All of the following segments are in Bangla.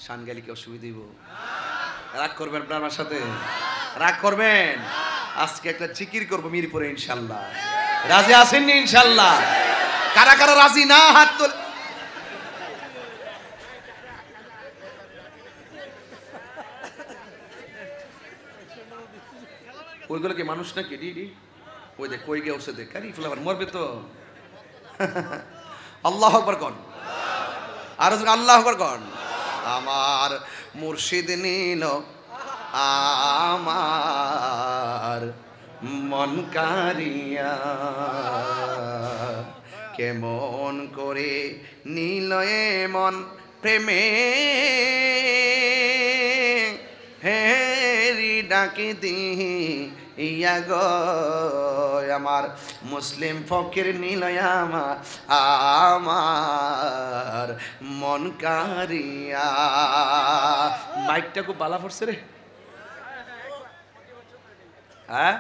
শান গেলে কি অসুবিধা দিব? রাগ করবেন আপনার আমার সাথে? রাগ করবেন? আজকে একটা জিকির করবো মিরপুরে ইনশাল্লাহ। রাজি আছেননি ইনশাল্লাহ? কারা কারা রাজি না হাত তোলে। ওইগুলো কি মানুষ নাকি? ডিডি ওই দেখ কই গিয়ে উঠছে দেখ, কারি ফ্লাওয়ার মরবে তো। আল্লাহ আকবার কন, আর আল্লাহ আকবার কন। আমার মুর্শিদ নীল আমার মন কারিয়া, কেমন করে নীল মন প্রেমে হেরি ডাকি দি ইয়া গো আমার মুসলিম ফকির নীলয় আমার মন কারিয়া। মাইকটা খুব বালা পড়ছে রে। হ্যাঁ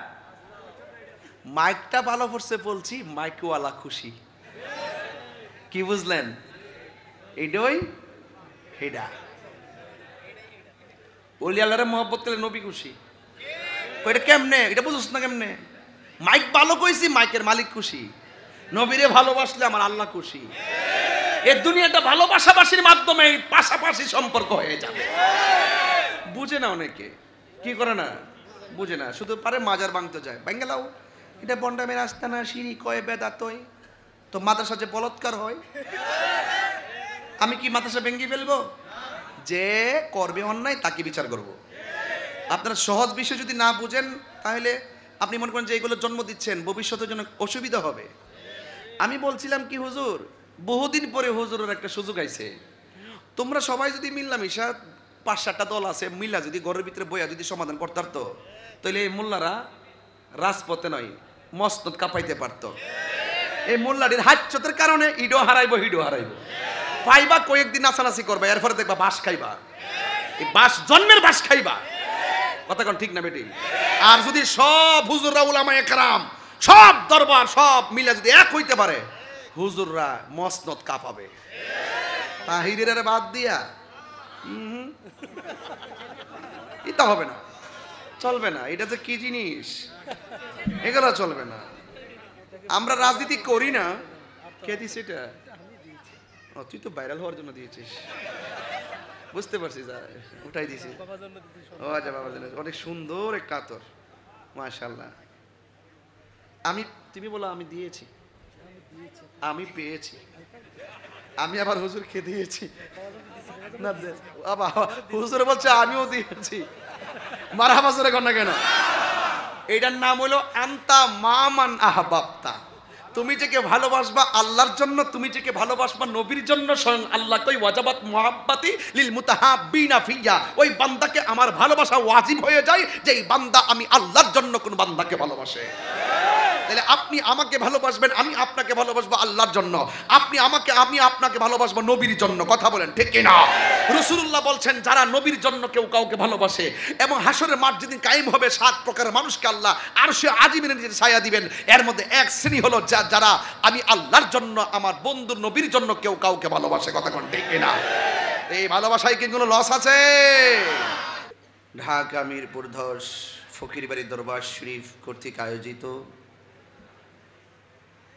মাইকটা ভালো পড়ছে বলছি, মাইকওয়ালা খুশি। কি বুঝলেন? এইডই হেডা ওলি আল্লাহরে মহব্বত করলে নবী খুশি। এটা কেমনে? এটা বুঝছ না কেমনে? মাইক ভালো কইছি, মাইকের মালিক খুশি। নবীরে ভালোবাসলে আমার আল্লাহ খুশি। এই দুনিয়াটা ভালোবাসাবাসির মাধ্যমে পাশাপাশি সম্পর্ক হয়ে যাবে। বুঝে না অনেকে, কি করে না বুঝে না, শুধু পারে মাজার ভাঙতে যায়। বাঙ্গালাও এটা বন্ডামের আস্তানা, সিঁড়ি কয় বেদাতই তো মাদ্রাসা যে বলৎকার হয়। আমি কি মাদ্রাসা ভেঙে ফেলবো? যে করবে অন্যায় তাকে বিচার করব। আপনারা সহজ বিষয় যদি না বুঝেন তাহলে আপনি মনে করেন যে এগুলো জন্ম দিচ্ছেন, ভবিষ্যতের জন্য অসুবিধা হবে। আমি বলছিলাম কি হুজুর, বহুদিন পরে হুজুরের একটা সুযোগ আইছে। তোমরা সবাই যদি মিল্লামিশা ৫-৭টা দল আছে মিল্লা যদি ঘরের ভিতরে বইয়া যদি সমাধান করতে পারতো, তাহলে এই মোল্লারা রাজপথে নয় মসনদ কাঁপাইতে পারতো। এই মোল্লাটির হাচ্যতের কারণে ইডো হারাইবো হিডো হারাইবো। পাইবা কয়েকদিন নাচানাচি করবা, এরপরে দেখবা বাস খাইবা। এই বাস জন্মের বাস খাইবা। কথা কোন ঠিক না বেটি? আর যদি সব হুজুররা উলামায়ে কেরাম সব দরবার সব মিলে যদি এক হইতে পারে, হুজুররা মসনদ কাঁপাবে। তাহিরের বাদ দিয়া এটা হবে না, চলবে না। এটা যে কি জিনিস, এগুলো চলবে না। আমরা রাজনীতি করি না। কে দিছে এটা? তুই তো ভাইরাল হওয়ার জন্য দিয়েছিস, বুঝতে পারছিস। ওটাই দিছি। ও আচ্ছা বাবা, অনেক সুন্দর একটা আতর, মাশাআল্লাহ। আমি তুমি বলো আমি দিয়েছি, আমি পেয়েছি, আমি আবার হুজুরকে দিয়েছি না। বাবা হুজুর বলছে আমিও দিয়েছি। মারহাবা জোরে কর না কেন? এটার নাম হলো আনতা মামান আহবাবতা। তুমি যাকে ভালোবাসবা আল্লাহর জন্য, তুমি যাকে ভালোবাসবা নবীর জন্য, স্বয়ং আল্লাহ কই ওয়াজাবাত মুহাব্বাতি লিল মুতাহাব্বিনা ফিয়া। ওই বান্দাকে আমার ভালোবাসা ওয়াজিব হয়ে যায় যেই বান্দা আমি আল্লাহর জন্য কোন বান্দাকে ভালোবাসে। তাহলে আপনি আমাকে ভালোবাসবেন, আমি আপনাকে ভালোবাসবো আল্লাহর জন্য। আপনি আমাকে, আমি আপনাকে ভালোবাসবো নবীর জন্য। কথা বলেন ঠিক কি না? রাসূলুল্লাহ বলছেন যারা নবীর জন্য কেউ কাউকে ভালোবাসে এবং হাসরের মাঠ যেদিন কায়েম হবে ৭ প্রকারের মানুষকে আল্লাহ আরশে আজিমের নিচে ছায়া দিবেন। এর মধ্যে এক শ্রেণী হলো যারা আমি আল্লাহর জন্য, আমার বন্ধু নবীর জন্য কেউ কাউকে ভালোবাসে। কথা কোন ঠিক কি না? এই ভালোবাসায় কি কোনো লস আছে? ঢাকা মিরপুর ১০ ফকিরবাড়ি দরবার শরীফ কর্তৃক আয়োজিত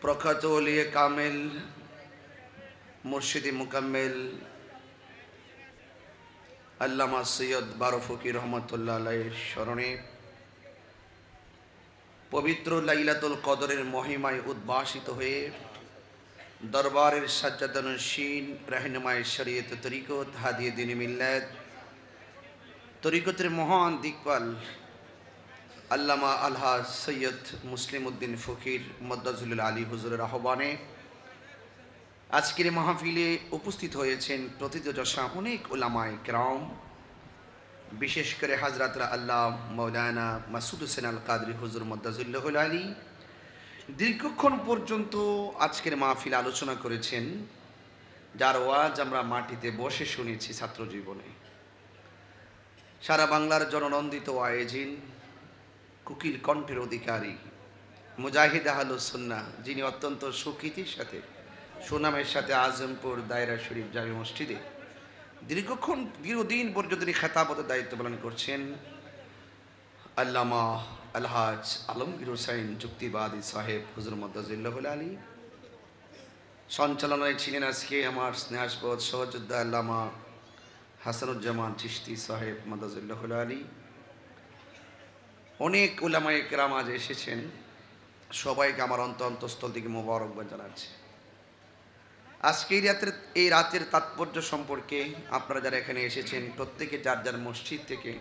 প্রখ্যাত ওলিয়ে কামেল মুর্শিদি মুকাম্মেল আল্লামা সৈয়দ বারো ফকির রহমতুল্লাহ আলাইহির স্মরণে পবিত্র লাইলাতুল কদরের মহিমায় উদ্ভাসিত হয়ে দরবারের সাজ্জাদানশীন রাহনুমায়ে শরীয়ত তরিকত হাদিয়ে দ্বীন মিল্লাত তরিকতের মহান দিকপাল আল্লামা আলহাজ সৈয়দ মুসলিম উদ্দিন ফকির মদ্দাজুল আলী হুজুরের আহ্বানে আজকের মাহফিলে উপস্থিত হয়েছেন প্রথিতযশা অনেক উলামায়ে কেরাম, বিশেষ করে হযরতরা আল্লাহ মাওলানা মাসুদ হোসেন আল কাদরি হুজুর মদ্দাজুল আলী দীর্ঘক্ষণ পর্যন্ত আজকের মাহফিলে আলোচনা করেছেন, যার ওয়াজ আমরা মাটিতে বসে শুনেছি ছাত্র জীবনে। সারা বাংলার জননন্দিত ওয়াইজিন, কুকিল কণ্ঠের অধিকারী মুজাহিদ আহলুস সুন্নাহ, যিনি অত্যন্ত সুখ্যাতির সাথে সুনামের সাথে আজমপুর দায়রা শরীফ জামি মসজিদে দীর্ঘদিন পর্যন্ত তিনি খেতাবতের দায়িত্ব পালন করছেন। আল্লামা আলহাজ আলমগীর হোসাইন যুক্তিবাদী সাহেব হুজুর মদ্দাজিল্লাহুল আলী। সঞ্চালনায় ছিলেন আজকে আমার স্নেহাসপদ সহযোদ্ধা আল্লামা হাসানুজ্জামান চিশতি সাহেব মদ্দাজিল্লাহুল আলী। অনেক উলামায়ে কেরাম আজ এসেছেন, সবাইকে আমার অন্তঃস্থল থেকে মোবারকবাদ জানাচ্ছি। আজকে এই রাতের তাৎপর্য সম্পর্কে আপনারা যারা এখানে এসেছেন প্রত্যেকে যার যার মসজিদ থেকে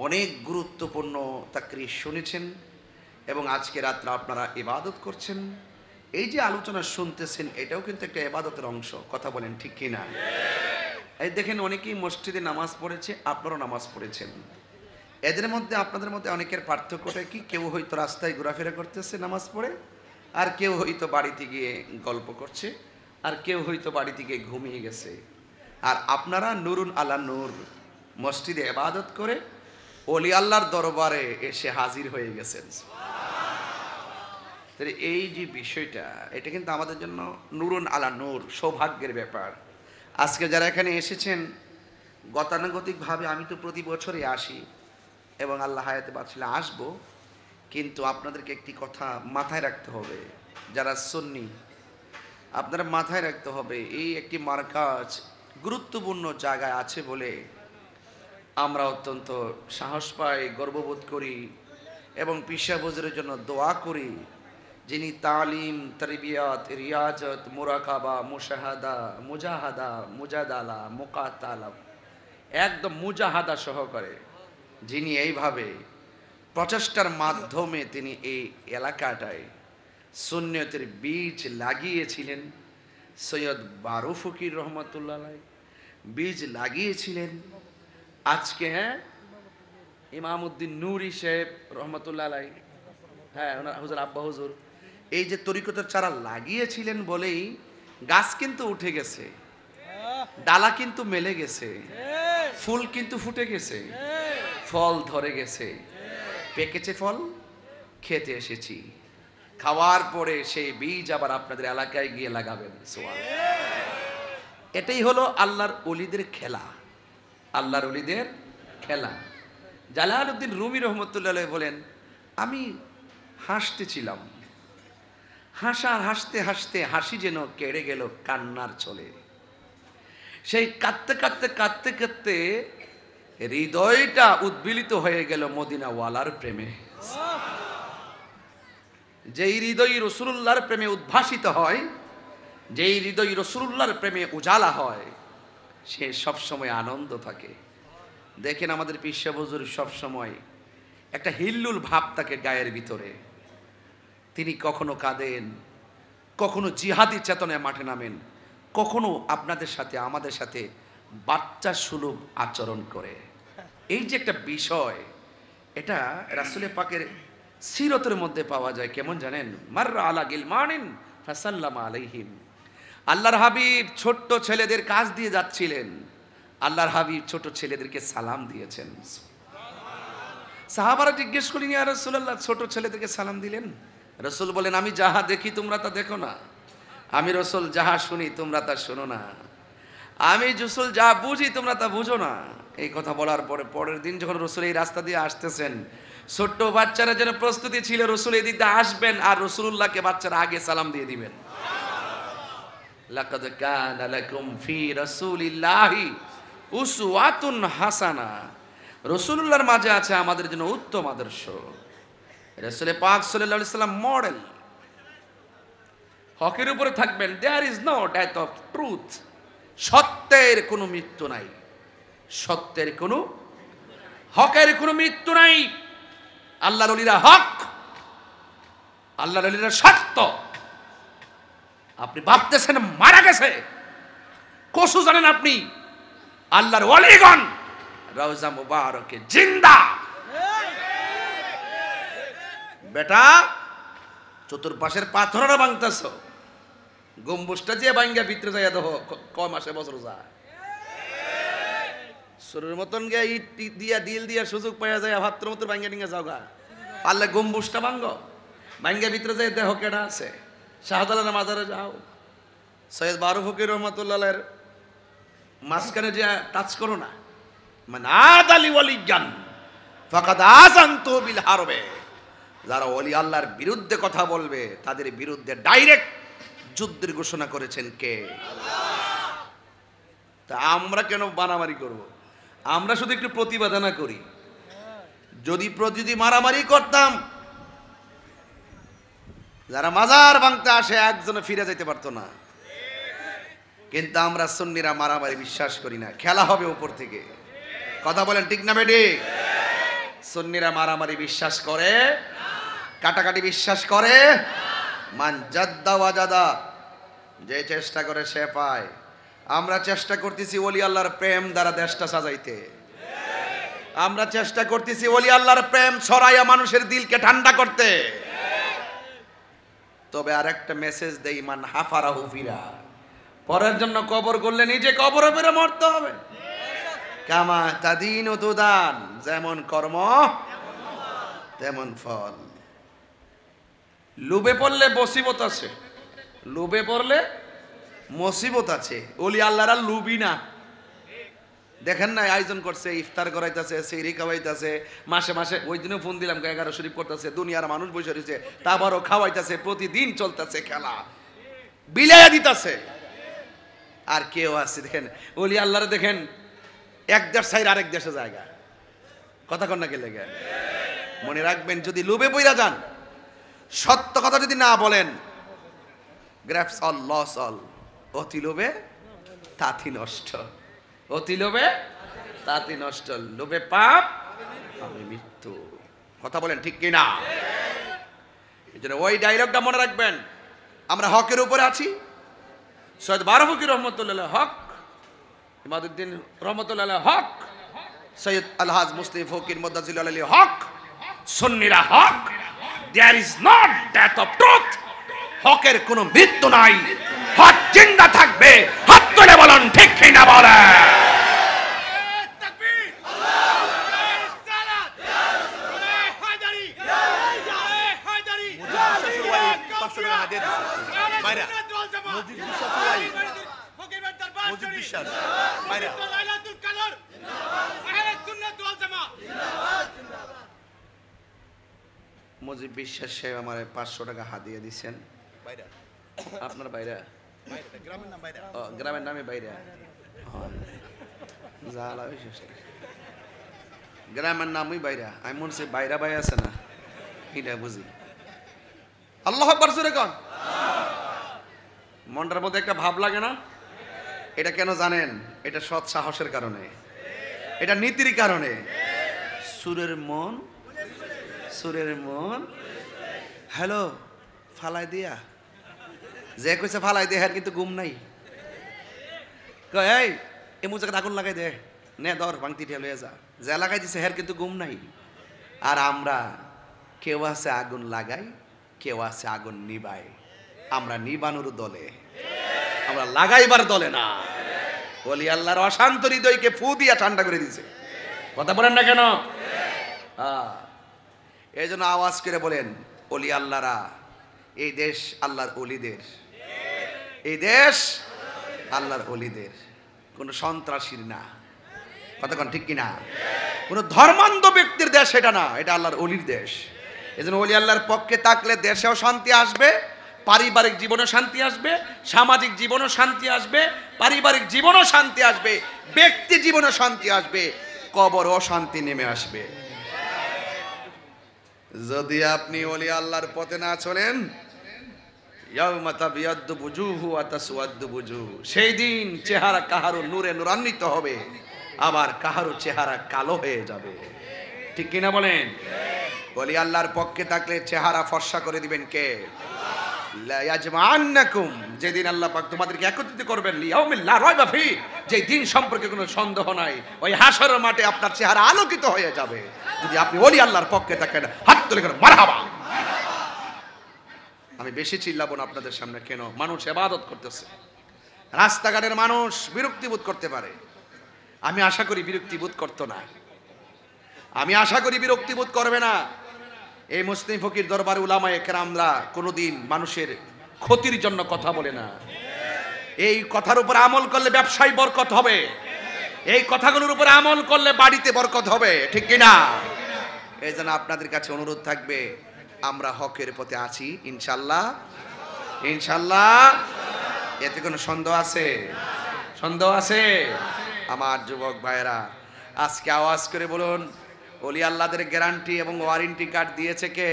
অনেক গুরুত্বপূর্ণ তাকরীর শুনেছেন এবং আজকে রাত্রে আপনারা ইবাদত করছেন। এই যে আলোচনা শুনতেছেন এটাও কিন্তু একটা ইবাদতের অংশ, কথা বলেন ঠিক কি না? এই দেখেন অনেকেই মসজিদে নামাজ পড়েছে, আপনারাও নামাজ পড়েছেন। এদের মধ্যে আপনাদের মধ্যে অনেকের পার্থক্যটা কি? কেউ হয়তো রাস্তায় ঘোরাফেরা করতেছে নামাজ পড়ে, আর কেউ হয়তো বাড়িতে গিয়ে গল্প করছে, আর কেউ হয়তো বাড়িতে গিয়ে ঘুমিয়ে গেছে। আর আপনারা নুরুন আলা নূর মসজিদে ইবাদত করে ওলি আল্লাহর দরবারে এসে হাজির হয়ে গেছেন। তাহলে এই যে বিষয়টা, এটা কিন্তু আমাদের জন্য নুরুন আলা নূর, সৌভাগ্যের ব্যাপার। আজকে যারা এখানে এসেছেন গতানুগতিকভাবে, আমি তো প্রতি বছরই আসি এবং আল্লাহ হায়াতে বাঁচলে আসবো, কিন্তু আপনাদেরকে একটি কথা মাথায় রাখতে হবে, যারা সুন্নি আপনারা মাথায় রাখতে হবে, এই একটি মারকাজ গুরুত্বপূর্ণ জায়গায় আছে বলে আমরা অত্যন্ত সাহস পাই, গর্ববোধ করি এবং পিশা হুজুরের জন্য দোয়া করি, যিনি তালিম, তারবিয়াত, রিয়াজত, মুরাকাবা, মুশাহাদা, মুজাহাদা, মুজাদালা, মুকাতালা, একদম মুজাহাদা সহকারে যিনি এইভাবে প্রচেষ্টার মাধ্যমে তিনি এই এলাকাটায় সুন্নিয়তের বীজ লাগিয়েছিলেন। সৈয়দ বারু ফকির রহমতুল্লাহ আলাইহি বীজ লাগিয়েছিলেন। আজকে ইমামউদ্দিন নূরি সাহেব রহমতুল্লাহ আলাইহি, ওনার হুজুর আব্বা হুজুর এই যে তরিকতের চারা লাগিয়েছিলেন বলেই গাছ কিন্তু উঠে গেছে, ডালা কিন্তু মেলে গেছে, ফুল কিন্তু ফুটে গেছে, ফল ধরে গেছে, পেকেছে ফল, খেতে এসেছি। খাওয়ার পরে সেই বীজ আবার আপনাদের এলাকায় গিয়ে লাগাবেন। এটাই হলো আল্লাহর ওলিদের খেলা, আল্লাহর ওলিদের খেলা। জালালউদ্দিন রুমি রহমতুল্লাহ আলাইহি বলেন, আমি হাসতেছিলাম, হাসতে হাসতে হাসি যেন কেড়ে গেল কান্নার ছলে। সেই কাঁদতে কাঁদতে কাঁদতে কাঁদতে হৃদয়টা উদ্বেলিত হয়ে গেল মদিনা ওয়ালার প্রেমে। যেই হৃদয় রাসূলুল্লাহর প্রেমে উদ্ভাসিত হয়, যেই হৃদয় রাসূলুল্লাহর প্রেমে উজালা হয়, সে সবসময় আনন্দ থাকে। দেখেন আমাদের পিসা হুজুর সবসময় একটা হিল্লুল ভাব থাকে গায়ের ভিতরে। তিনি কখনো কাঁদেন, কখনো জিহাদি চেতনায় মাঠে নামেন, কখনো আপনাদের সাথে আমাদের সাথে বাচ্চা সুলভ আচরণ করে। এই যে একটা বিষয়, এটা রাসূলে পাকের সিরতের মধ্যে পাওয়া যায়। কেমন জানেন? মাররা আলা গিলমানিন ফাসাল্লামা আলাইহিম। আল্লাহর হাবিব ছোট্ট ছেলেদের কাজ দিয়ে যাচ্ছিলেন, আল্লাহর হাবিব ছোট ছেলেদেরকে সালাম দিয়েছেন। সাহাবারা জিজ্ঞেস করলেন, ইয়া রাসূলুল্লাহ, ছোট ছেলেদেরকে সালাম দিলেন? রাসূল বলেন, আমি যাহা দেখি তোমরা তা দেখো না, আমি রাসূল যাহা শুনি তোমরা তা শোনো না, আমি রাসূল যা বুঝি তোমরা তা বুঝো না। এই কথা বলার পরে পরের দিন যখন রাসূল এই রাস্তা দিয়ে আসতেছেন, ছোট্ট বাচ্চারা যেন প্রস্তুতি ছিল রাসূল এই দিক দিয়ে আসবেন আর রাসূলুল্লাহকে বাচ্চারা আগে সালাম দিয়ে দিবেন। লাকাদ কানা লাকুম ফি রাসূলিল্লাহি উসওয়াতুন হাসানা। রাসূলুল্লাহর মাঝে আছে আমাদের জন্য উত্তম আদর্শ। রাসূল পাক সাল্লাল্লাহু আলাইহি সাল্লাম মডেল। হকের উপরে থাকবেন, there is no death of truth. সত্যের কোনো মৃত্যু নাই, সত্যের কোনো, হকের কোনো মৃত্যু নাই। আল্লাহর ওলিরা হক, আল্লাহর ওলিরা সত্য। আপনি ভাবতেছেন মারা গেছে, কসু জানেন আপনি? আল্লাহর ওলিগণ রওজা মুবারকে জিন্দা। বেটা চতুর্পাশের পাথররা ভাঙতেছ, গম্বুজটা যে ভাঙ্গা ভিতরে যাইয়া দেখো কয় মাসে বছর যায়। শরীর মতন গিয়া ইট দিয়া ডিল দিয়া সুযোগ পাইয়া যায় ভাত্র মতো ভাঙ্গা টিঙ্গা যাও গা। পারলে গম্বুজটা ভাঙ্গ, ভাঙ্গা ভিতরে যাই দেখো কেডা আছে। শাহজালালের মাজারে যাও, সৈয়দ বারু ফকির রহমতুল্লাহের মাঝখানে যে টাচ করো না, মানে আদালি ওয়ালিয়ান ফাকাদ আযানতু বিল হারবে, যারা ওলি আল্লাহর বিরুদ্ধে কথা বলবে তাদের বিরুদ্ধে ডাইরেক্ট যুদ্ধের ঘোষণা করেছেন কে? আল্লাহ। তা আমরা কেন মারামারি করব? আমরা শুধু একটু প্রতিবাদনা করি। যদি প্রতিদি মারামারি করতাম, যারা মাজার ভাঙতে আসে একজনে ফিরে যেতে পারতো না। কিন্তু আমরা সুন্নিরা মারামারি বিশ্বাস করি না, খেলা হবে উপর থেকে। কথা বলেন ঠিক না বেডি? সুন্নিরা মারামারি বিশ্বাস করে, কাটাকাটি বিশ্বাস করে। মান জাদ্দা ওয়াজাদা, যে চেষ্টা করে সে পায়। আমরা চেষ্টা করতেছি ওলি আল্লাহর প্রেম দ্বারা দেশটা সাজাইতে। আমরা চেষ্টা করতেছি ওলি আল্লাহর প্রেম ছড়াইয়া মানুষের দিলকে ঠান্ডা করতে। তবে আর একটা মেসেজ দেই, মান হাফারা হুফিরা, পরের জন্য কবর করলে নিজে কবরে পেরে মরতে হবে। কামা তাদিন ও তুদান, যেমন কর্ম তেমন ফল। লোভে পড়লে মুসিবত আছে, লোভে পড়লে মুসিবত আছে। ওলি আল্লাহরা লুবি না। দেখেন না আয়োজন করছে, ইফতার করাইতেছে, সিহরি খাওয়াইতেছে, মাসে মাসে ওই দিনও ফোন দিলাম 11 শরীফ করতেছে, দুনিয়ার মানুষ বসে রয়েছে, তারপরও খাওয়াইতেছে, প্রতিদিন চলতেছে খেলা, বিলাইয়া দিতেছে। আর কেউ আছে দেখেন ওলি আল্লাহরা দেখেন এক দেশ ছাইর আরেক দেশে জায়গা। কথা কন না গেলে মনে রাখবেন, যদি লোভে পইরা যান, সত্য কথা যদি না বলেন, গ্রাফস অল লস অল। অতি লোভে তাতি নষ্ট, অতি লোভে তাতি নষ্ট। লোভে পাপ, আমি মৃত্যু। কথা বলেন ঠিক কিনা? এই জন্য ওই ডায়লগটা মনে রাখবেন। আমরা হকের উপরে আছি। সৈয়দ বারফুকি রহমতুল্লাহ হক, ইমাদউদ্দিন রহমতুল্লাহ হক, সৈয়দ আলহাজ মুস্তাফি ফকির মুদাজ্জিল আলী হক, সুন্নিরা হক। There is not death of truth. হকের কোনো মৃত্যু নাই, হক জিন্দা থাকবে। হাত তুলে বলুন ঠিক কিনা বলে। মুজিব বিশ্বাস সাহেব আমার 500 টাকা হাদিয়া দিচ্ছেন। আপনার বাইরা? গ্রামের নামে বাইরা? গ্রামের নামই বাইরা। আমি মনে হচ্ছে বাইরা বাই আছে না, এটা বুঝি। আল্লাহু আকবার জোরে কন। মনটার মধ্যে একটা ভাব লাগে না? এটা কেন জানেন? এটা সৎ সাহসের কারণে, এটা নীতির কারণে। সুরের মন, সুরের মন হ্যালো ফালাই দিয়া, যে কইছে ফালাই দে, হ্যার কিন্তু ঘুম নাই। কয় এই এমন জায়গায় আগুন লাগাই দে, নে ধর ভাঙতি ঠেলে লয়ে যা, যে লাগাই দিছে হ্যার কিন্তু ঘুম নাই। আর আমরা কেউ আছে আগুন লাগাই, কেউ আছে আগুন নিবাই। আমরা নিবানোর দলে, আমরা লাগাইবার দলে না। ওলি আল্লাহর অশান্ত হৃদয়কে ফু দিয়া ঠান্ডা করে দিছে। কথা বলেন না কেন? এই জন্য আওয়াজ করে বলেন, ওলি আল্লাহরা, এই দেশ আল্লাহর ওলিদের, এই দেশ আল্লাহর ওলিদের, কোনো সন্ত্রাসীর না। কতক্ষণ ঠিক কিনা? কোনো ধর্মান্ধ ব্যক্তির দেশ এটা না, এটা আল্লাহর ওলির দেশ। এই জন্য ওলি আল্লাহর পক্ষে থাকলে দেশেও শান্তি আসবে, পারিবারিক জীবনেও শান্তি আসবে, সামাজিক জীবনেও শান্তি আসবে, পারিবারিক জীবনেও শান্তি আসবে, ব্যক্তি জীবনেও শান্তি আসবে, কবরও শান্তি নেমে আসবে। যদি আপনি ওলি আল্লাহর পথে না চলেন, ইয়াউমা তাবিয়াদ্দু বুজুহু ওয়া তাসওয়াদ্দু বুজুহ, সেই দিন চেহারা কাহারো নূরে নূরান্বিত হবে, আবার কাহারো চেহারা কালো হয়ে যাবে। ঠিক কিনা বলেন? ওলি আল্লাহর পক্ষে থাকলে চেহারা ফর্সা করে দিবেন কে? লা ইয়াজমাআন্নাকুম, যেদিন আল্লাহ পাক তোমাদেরকে একত্রিত করবেন, লিয়াউমিল লা রাইবা ফি, যে দিন সম্পর্কে কোনো সন্দেহ নাই, ওই হাসরের মাঠে আপনার চেহারা আলোকিত হয়ে যাবে যদি আপনি ওলি আল্লাহর পক্ষে থাকেন। হাত তুলে করে মারহাবা। আমি বেশি চিল্লাবো না আপনাদের সামনে, কেন? মানুষ ইবাদত করতেছে, রাস্তাঘাটের মানুষ বিরক্তিবোধ করতে পারে। আমি আশা করি বিরক্তিবোধ করতো না, আমি আশা করি বিরক্তিবোধ করবে না। এই মুসলিম ফকির দরবারে উলামায়ে কেরামরা কোনোদিন মানুষের ক্ষতির জন্য কথা বলে না। এই কথার উপর আমল করলে ব্যবসায় বরকত হবে, এই কথাগুলোর উপর আমল করলে বাড়িতে বরকত হবে, ঠিক কিনা? এই জন্য আপনাদের কাছে অনুরোধ থাকবে, আমরা হকের পথে আছি ইনশাল্লাহ, ইনশাল্লাহ। এতে কোনো সন্দেহ আছে? সন্দেহ আছে? আমার যুবক ভাইরা, আজকে আওয়াজ করে বলুন, ওলি আল্লাহদের গ্যারান্টি এবং ওয়ারেন্টি কার্ড দিয়েছে কে?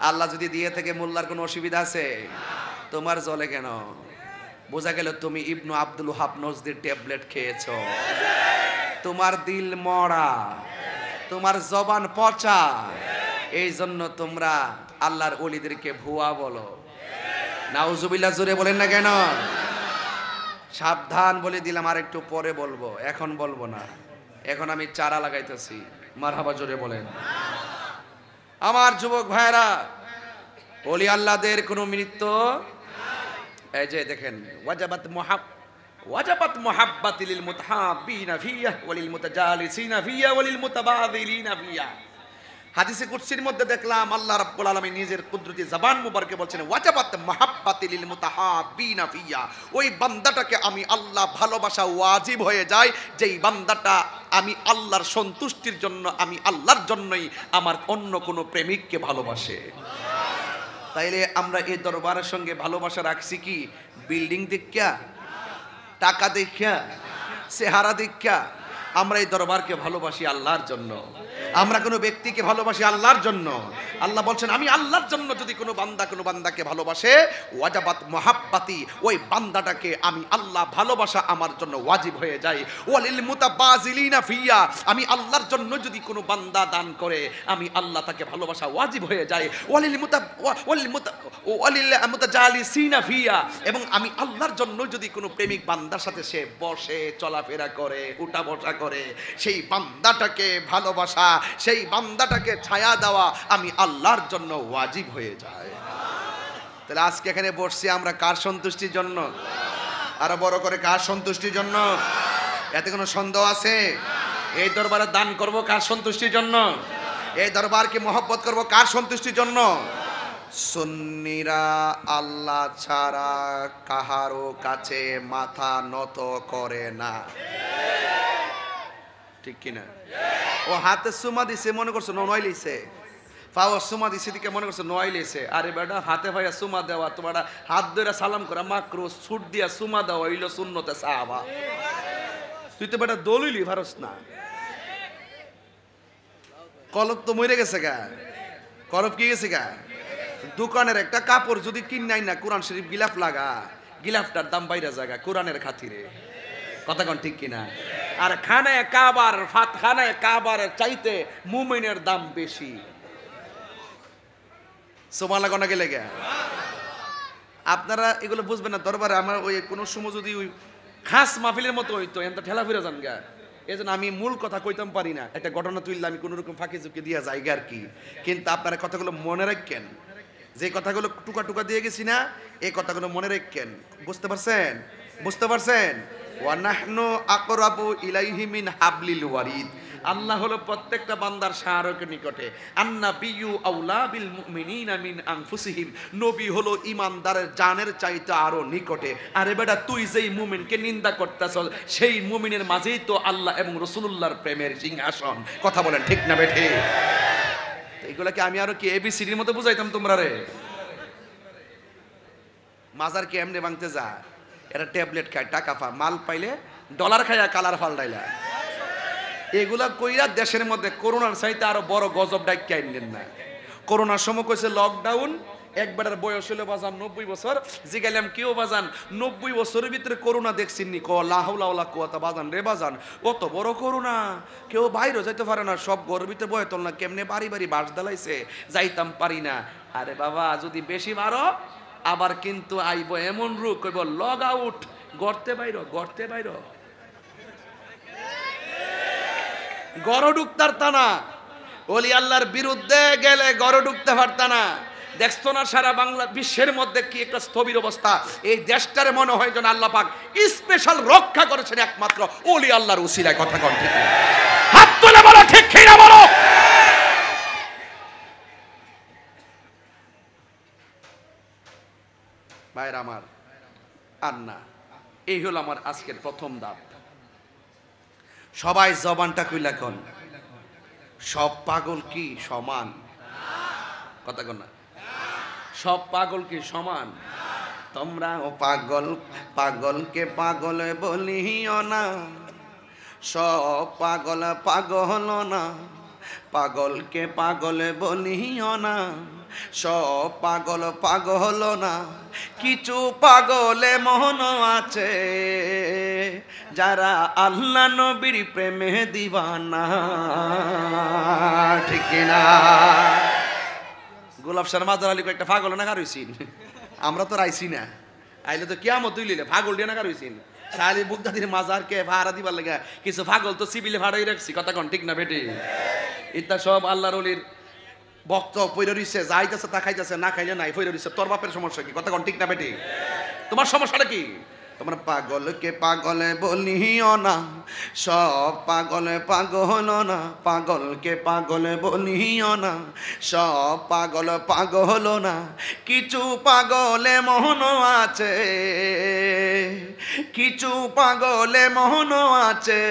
আল্লাহ যদি দিয়ে থেকে মোল্লার কোনো অসুবিধা আছে? তোমার জলে কেন? বোঝা গেল তুমি ইবনু আব্দুল ওহাব নজদির ট্যাবলেট খেয়েছো। তোমার দিল মরা, তোমার জবান পচা, এই জন্য তোমরা আল্লাহর ওলিদেরকে ভুয়া বলো। নাউজুবিল্লাহ, জোরে বলেন না কেন? সাবধান বলে দিলাম, আর একটু পরে বলবো, এখন বলবো না। এখন আমি চারা লাগাইতেছি। মারহাবা, জোরে বলেন। আমার যুবক ভাইরা, ওলি আল্লাহদের কোনো মৃত্যু, এই যে দেখেন, ওয়াজাবাত মুহাব্বাতি লিল মুতাহাব্বিনা ফিয়া ওয়ালিল মুতাজালিসিনা ফিয়া ওয়ালিল মুতাবাযিলিনা ফিয়া। হাদিসে কুদসির মধ্যে দেখলাম আল্লাহ রাব্বুল আলামিন নিজের কুদরতি জবান মুবারকে বলছেন, ওয়াজাবাত মুহাব্বাতি লিল মুতাহাব্বিনা ফিয়া। ওই বান্দাটাকে আমি আল্লাহ ভালোবাসা ওয়াজিব হয়ে যায়, যেই বান্দাটা আমি আল্লাহর সন্তুষ্টির জন্য, আমি আল্লাহর জন্যই আমার অন্য কোনো প্রেমিককে ভালোবাসে। তাইলে আমরা এই দরবারের সঙ্গে ভালোবাসা রাখছি কি বিল্ডিং দেখা, টাকা দেখা, চেহারা দেখা? আমরা এই দরবারকে ভালোবাসি আল্লাহর জন্য, আমরা কোনো ব্যক্তিকে ভালোবাসি আল্লাহর জন্য। আল্লাহ বলছেন, আমি আল্লাহর জন্য যদি কোনো বান্দাকে ভালোবাসে, ওয়াজাবাত মুহাব্বাতি, ওই বান্দাটাকে আমি আল্লাহ ভালোবাসা আমার জন্য ওয়াজিব হয়ে যায়। ওয়ালিল মুতাবাযিলিনা ফিয়া, আমি আল্লাহর জন্য যদি কোনো বান্দা দান করে, আমি আল্লাহ তাকে ভালোবাসা ওয়াজিব হয়ে যায়। ওয়ালিল মুতাজালিসিনা ফিয়া, এবং আমি আল্লাহর জন্য যদি কোনো প্রেমিক বান্দার সাথে সে বসে চলাফেরা করে, উঠা বসা করে, সেই বান্দাটাকে ভালোবাসা, সেই বান্দাটাকে ছায়া দেওয়া আমি আল্লাহর জন্য ওয়াজিব হয়ে যায়। তাহলে আজকে এখানে বসছি আমরা কার সন্তুষ্টির জন্য? আরো বড় করে, কার সন্তুষ্টির জন্য? এতে কোনো সন্দেহ আছে? এই দরবারে দান করব কার সন্তুষ্টির জন্য? এই দরবারকে মহব্বত করব কার সন্তুষ্টির জন্য? সুন্নিরা আল্লাহ ছাড়া কাহারো কাছে মাথা নত করে না, ঠিক কিনা? ও হাতে সুমা দিছে, মনে করছো নয় লিছে, পাও সুমা দিছে দিকে মনে করছো নয় লিছে। আরে বেটা, হাতে ভাইয়া সুমা দেওয়া, তোমার হাত ধরে সালাম করা মাকরু, ছুট দিয়া সুমা দেওয়া হইল সুন্নতে সাহাবা। তুই তো বেটা দলিলি ভারস না। কলব তো মরে গেছে গা, কলব কি গেছে গা? দোকানের একটা কাপড় যদি কিনাই না, কোরআন শরীফ গিলাফ লাগা, গিলাফটার দাম বাইরে জায়গা কোরআনের খাতিরে, কথা কোন ঠিক কিনা? আর খানায় কাবার, ফাতখানায় কাবার চাইতে মুমিনের দাম বেশি। সোমালা গনা গেলে গে আপনারা এগুলো বুঝবেন না। দরবারে আমার ওই কোনো সময় যদি ওই খাস মাহফিলের মতো হইতো, এত ঠেলা ফিরে যান গা। এই জন্য আমি মূল কথা কইতাম পারি না, একটা ঘটনা তুললে আমি কোনো রকম ফাঁকি ঝুঁকি দিয়া যাই আর কি। কিন্তু আপনারা কথাগুলো মনে রাখেন, যে কথাগুলো টুকা টুকা দিয়ে গেছি না, এই কথাগুলো মনে রাখেন। বুঝতে পারছেন? বুঝতে পারছেন? ওয়ানাহনু আকরাবু ইলাইহি মিন হাবলিল ওয়ারিদ। আল্লাহ হলো প্রত্যেকটা বান্দার শাহরকের নিকটে। আন্নাবিয়্যু আউলা বিল মুমিনিনা মিন আনফুসিহিম, নবী হলো ঈমানদারের জানের চাইতে আরো নিকটে। আরে বেটা, তুই যেই মুমিনকে নিন্দা করতেছ, সেই মুমিনের মাঝেই তো আল্লাহ এবং রাসূলুল্লাহর প্রেমের সিংহাসন। কথা বলেন ঠিক না বেঠে? এগুলাকে আমি আরো কি এবিসিডির মতো বুঝাইতাম তোমরা রে? মাজার কি এমনি ভাঙতে যা, এরা ট্যাবলেট খায়, টাকা পা, মাল পাইলে ডলার খায়, কালার ফাল্টাইলা। এগুলা কইরা দেশের মধ্যে করোনার চাইতে আরো বড় গজব ডাইকা আইলেন না। করোনার সময় কইছে লকডাউন, একবারের বয়স হলো বাজান 90 বছর। জিগাইলাম কেউ বাজান 90 বছরের ভিতরে করোনা দেখছিনি? ক লা হাওলা ওয়ালা কুওয়াতা বাজান রে বাজান, অত বড় করোনা, কেউ বাইরে যাইতে পারে না, সব ঘরের ভিতরে বয়তল না, কেমনে বাড়ি বাড়ি বাস দালাইছে, যাইতাম পারি না। আরে বাবা, যদি বেশি মারো আবার কিন্তু আইব এমন রোগ, কইব লগ আউট, গড়তে বাইর, গড়তে বাইর, গড় ঢুকতার টানা। ওলি আল্লাহর বিরুদ্ধে গেলে গড় ঢুকতে পারতা না। দেখছো না সারা বাংলা বিশ্বের মধ্যে কি একটা স্থবির অবস্থা। এই দেশটারে মনে হয় যেন আল্লাহ পাক স্পেশাল রক্ষা করেছেন একমাত্র ওলি আল্লাহর উসিলায়। কথা কন ঠিক? হাত তুলে বলো ঠিক কি না বলো। ভাইরা আমার, আর না। এই হলো আমার আজকের প্রথম ধাপ। সবাই জবানটা কইলা কোন, সব পাগল কি সমান? কথা কোন না, সব পাগল কি সমান? তোমরাও পাগল, পাগলকে পাগল বলিও না, সব পাগল পাগল না, পাগলকে পাগল বলিও না, সব পাগল পাগল না, কিছু পাগলে মন আছে যারা আল্লাহ নবীর প্রেমে দিবানা, ঠিক না? গোলাপ শর্মা আলী একটা পাগল না কারইছিন, আমরা তো রাইছি না, আইলে তো কিয়ামত হইলে পাগল দিয়ে না কারইছিন। শালি বুগদাদির মাজারকে ভাড়া দিবার লাগে কিছু পাগল তো সিভিলে ভাড়াই রাখছি, কথা কোন ঠিক না বেটি? ইত্যা সব আল্লাহর ওলির ভক্ত পইরা রইছে, যাইতেছে তা খাইতেছে, না খাইলে নাই পইরা রইছে। তোর বাপের সমস্যা কি? কথা কোন ঠিক না বেটি? তোমার সমস্যাটা কি? তোমরা পাগলকে পাগল বলিও না, সব পাগল পাগল না, পাগলকে পাগল বলিও না, সব পাগল পাগল না, কিছু পাগলে মন আছে, কিছু পাগলে মন আছে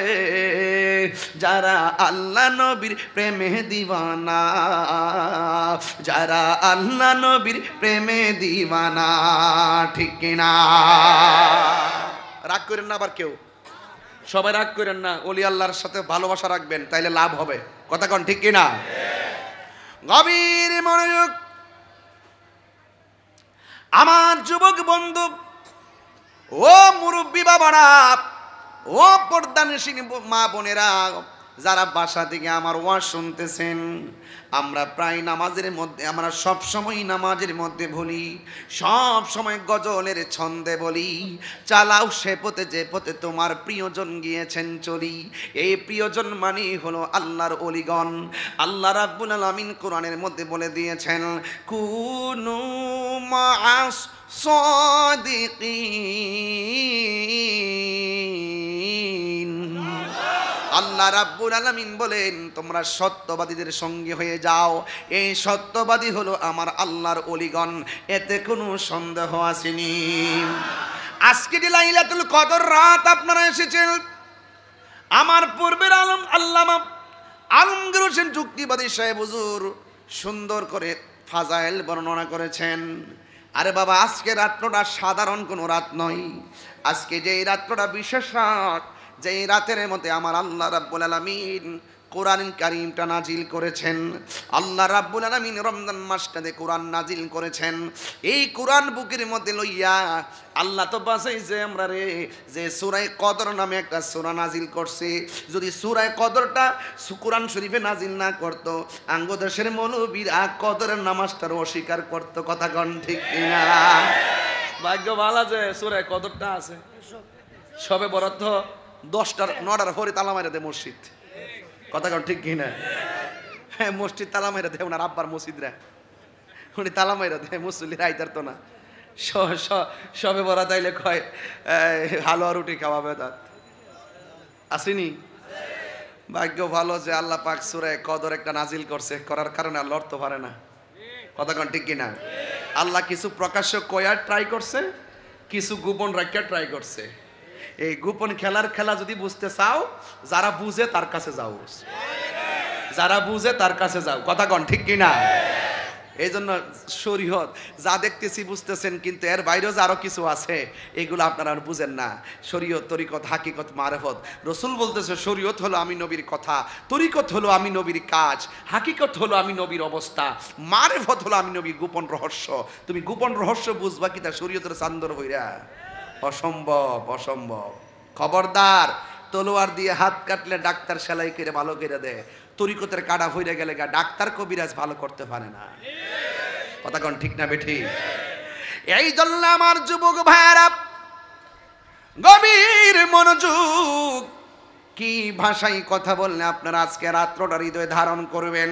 যারা আল্লাহ নবীর প্রেমে দিওয়ানা, যারা আল্লাহ নবীর প্রেমে দিওয়ানা, ঠিক কিনা? রাগ করেন না আবার কেউ, সবাই রাগ করেন না। ওলি আল্লাহর সাথে ভালোবাসা রাখবেন, তাইলে লাভ হবে। কথা কোন ঠিক কিনা? গভীর মনোযোগ আমার যুবক বন্ধু, ও মুরব্বী বাবারা, ও পর্দানিশীন মা বোনেরা, যারা বাসা থেকে আমার ওয়াজ শুনতেছেন, আমরা প্রায় নামাজের মধ্যে, আমরা সব সময় নামাজের মধ্যে বলি, সব সময় গজলের ছন্দে বলি, চালাও সে পথে যে পথে তোমার প্রিয়জন গিয়েছেন চলি। এই প্রিয়জন মানে হলো আল্লাহর ওলিগণ। আল্লাহ রাব্বুল আলামিন কোরআনের মধ্যে বলে দিয়েছেন, কুনু মা'আস সাদিকিন। আল্লাহ রাব্বুল আলামিন বলেন, তোমরা সত্যবাদীদের সঙ্গে হয়ে যাও। এই সত্যবাদী হলো আমার আল্লাহর ওলিগণ, এতে কোনো সন্দেহ আসেনি। আজকে যে লাইলাতুল কদর রাত আপনারা এসেছেন, আমার পূর্বের আলম আল্লামা আলমগীর হোসেন যুক্তিবাদী সাহেব হুজুর সুন্দর করে ফাজাইল বর্ণনা করেছেন। আরে বাবা, আজকে রাত্রটা সাধারণ কোনো রাত নয়। আজকে যে এই রাত্রটা বিশেষ রাত, যে রাতের মধ্যে আমার আল্লাহ রাব্বুল আলামিন কোরআন কারীমটা নাজিল করেছেন। আল্লাহ রাব্বুল আলামিন রমজান মাসটাতে কোরআন নাজিল করেছেন। এই কোরআন বুকের মধ্যে লইয়া আল্লাহ তো বাঁচাইছে আমরা রে, যে সূরা কদর নামে একটা সূরা নাজিল করছে। যদি সূরা কদরটা কোরআন শরীফে নাজিল না করত, আঙ্গদেশের মৌলবীরা কদরের নামাজটার অস্বীকার করত। কথা কন ঠিক কিনা? ভাগ্য ভালো যে সূরা কদরটা আছে। সবে বরাদ্দ 10টার 9টার পরে তালা মাইরা দেয় মসজিদ। কথা কন ঠিক কিনা? হ্যাঁ, মসজিদ তালা মাইরা দেয় ওনার আব্বার মসজিদরা, উনি তালা মাইরা দেয়, মুসল্লিরা আইতার তো না। সবে বরাত আইলে কয় হালুয়া রুটি খাওয়াবে, তার আসেনি। ভাগ্য ভালো যে আল্লাহ পাক সূরা কদর একটা নাজিল করছে, করার কারণে আল্লাহ অর্থ পারে না। কথা কন ঠিক কিনা? আল্লাহ কিছু প্রকাশ্য কয়ার ট্রাই করছে, কিছু গোপন রাখিয়া ট্রাই করছে। এই গোপন খেলার খেলা যদি বুঝতে চাও, যারা বুঝে তার কাছে যাও, যারা বুঝে তার কাছে যাও। কথা কন ঠিক কিনা? এই জন্য শরীয়ত যা দেখতেছি বুঝতেছেন, কিন্তু এর বাইরেও যে আরো কিছু আছে, এগুলো আপনারা আর বুঝেন না। শরীয়ত, তরিকত, হাকিকত, মারেফত। রসুল বলতেছে শরীয়ত হলো আমি নবীর কথা, তরিকত হলো আমি নবীর কাজ, হাকিকত হলো আমি নবীর অবস্থা, মারেফত হলো আমি নবীর গোপন রহস্য। তুমি গোপন রহস্য বুঝবা কি তা শরীয়তের চান্দর হইরা? অসম্ভব, অসম্ভব। খবরদার, তলোয়ার দিয়ে হাত কাটলে ডাক্তার সেলাই করে ভালো করে দেয়, তরিকতের কাটা হইরে গেলে ডাক্তার কবিরাজ ভালো করতে পারে না। কথা কোন ঠিক না বেঠি? এই জন্য আমার যুবক ভাইরা গভীর মনোযোগ, কি ভাষায় কথা বললে আপনারা আজকে রাত্রটা হৃদয়ে ধারণ করবেন।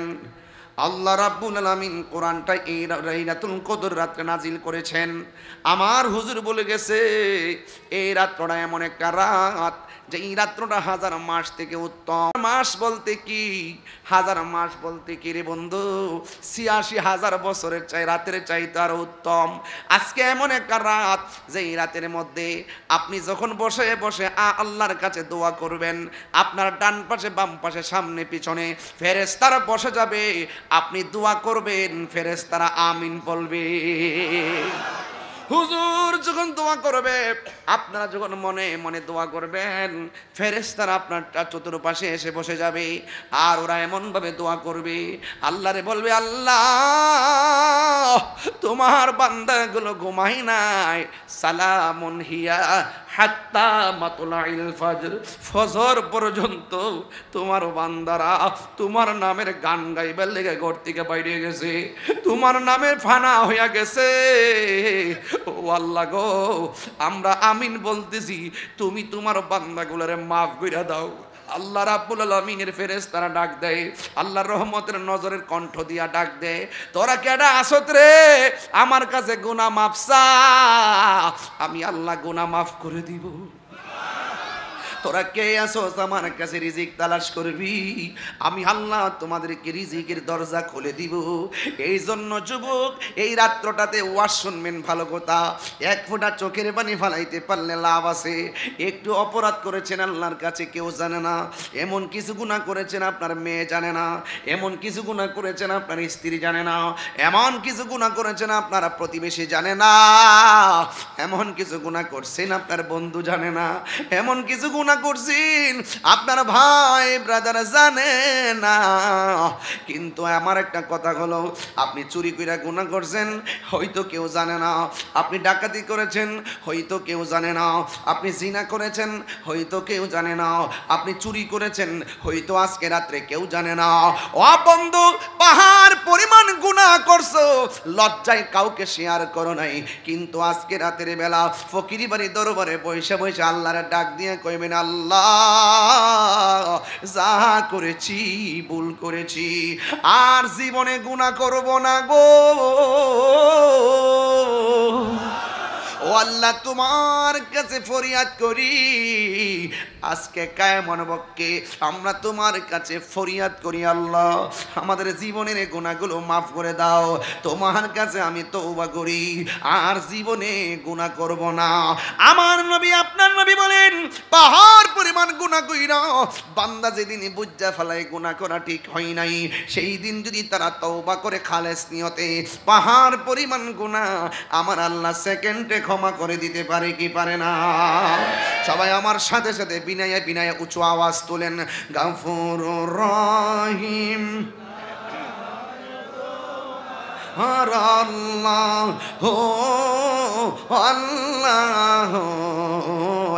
আল্লাহ রাব্বুল আলামিন কোরআনটা এই লাইলাতুল কদর রাতে নাজিল করেছেন। আমার হুজুর বলে গেছে এই রাতটা এমন একটা রাত যে এই রাত্রটা হাজার মাস থেকে উত্তম। মাস বলতে কি, হাজার মাস বলতে কি রে বন্ধু, ৮৬,০০০ বছরের রাতের চাইতে আরো উত্তম। আজকে এমন একটা রাত যে এই রাতের মধ্যে আপনি যখন বসে বসে আল্লাহর কাছে দোয়া করবেন, আপনার ডান পাশে বাম পাশে সামনে পিছনে ফেরেশতারা বসে যাবে, আপনি দোয়া করবেন ফেরেশতারা আমিন বলবে। হুজুর যখন দোয়া করবে, আপনারা যখন মনে মনে দোয়া করবেন, ফেরেশতারা আপনার চতুর্পাশে এসে বসে যাবে, আর ওরা এমন ভাবে দোয়া করবে, আল্লাহরে বলবে আল্লাহ তোমার বান্দাগুলো ঘুমাই নাই, সালামুন হিয়া হাত্তা মাতলাইল ফজর, ফজর পর্যন্ত তোমার বান্দারা তোমার নামের গান গাইবার লেগে ঘর থেকে বাইরে গেছে, তোমার নামের ফানা হইয়া গেছে। ও আল্লাহ গো, আমরা আমিন বলতেছি, তুমি তোমার বান্দাগুলোরে মাফ কইরা দাও। আল্লাহ রাব্বুল আলামিনের ফেরেশতারা ডাক দেয়, আল্লাহর রহমতের নজরের কণ্ঠ দিয়া ডাক দেয়, তোরা কেডা আসত রে আমার কাছে গুনাহ মাফ চা, আমি আল্লাহ গুনাহ মাফ করে দিব। তোরা কে আসোস আমার কাছে রিজিক তালাশ করবি, আমি আল্লাহ তোমাদেরকে রিজিকের দরজা খুলে দিব। এই জন্য যুবক এই রাত্রটাতে ওয়াজ শুনবেন ভালো কথা, এক ফোঁটা চোখের পানি ফালাইতে পারলে লাভ আছে। একটু অপরাধ করেছেন আল্লাহর কাছে কেউ জানে না, এমন কিছু গুনাহ করেছেন আপনার মেয়ে জানে না, এমন কিছু গুনাহ করেছেন আপনার স্ত্রী জানে না, এমন কিছু গুনাহ করেছেন আপনার প্রতিবেশী জানে না, এমন কিছু গুনাহ করছেন আপনার বন্ধু জানে না, এমন কিছু গুনাহ করছেন আপনার ভাই ব্রাদার জানে না। কিন্তু আমার একটা কথা হলো, আপনি চুরি কইরা গুনাহ করছেন হয়তো কেউ জানে না, আপনি ডাকাতি করেছেন হয়তো কেউ জানে না, আপনি জিনা করেছেন হয়তো কেউ জানে না, আপনি চুরি করেছেন হয়তো আজকে রাত্রে কেউ জানে না। ও বন্ধু, পাহাড় পরিমাণ গুনাহ করছো, লজ্জায় কাউকে শেয়ার করো নাই, কিন্তু আজকে রাতের বেলা ফকিরি বাড়ি দরবারে বসে বসে আল্লাহর ডাক দিয়ে কইবেন আল্লাহ যা করেছি ভুল করেছি, আর জীবনে গুনাহ করব না গো। ও আল্লাহ তোমার কাছে ফরিয়াদ করি, আজকে কায়ামন বক্কে আমরা তোমার কাছে ফরিয়াদ করি, আল্লাহ আমাদের জীবনের গুনাহগুলো মাফ করে দাও। তোমার কাছে আমি তওবা করি, আর জীবনে গুনাহ করব না। আমার নবী আপনার নবী বলেন, পাহাড় পরিমাণ গুনাহ কইরা বান্দা যেদিন বুঝা ফেলায় গুনাহ করা ঠিক হয় নাই, সেই দিন যদি তারা তওবা করে খালেস নিয়তে পাহাড় পরিমাণ গুনাহ আমার আল্লাহ সেকেন্ডে ক্ষমা করে দিতে পারে কি পারে না? সবাই আমার সাথে সাথে বিনায়ে বিনায়ে উঁচু আওয়াজ তোলেন, গাফুরুর রহিম আর আল্লাহ হো আল্লাহ।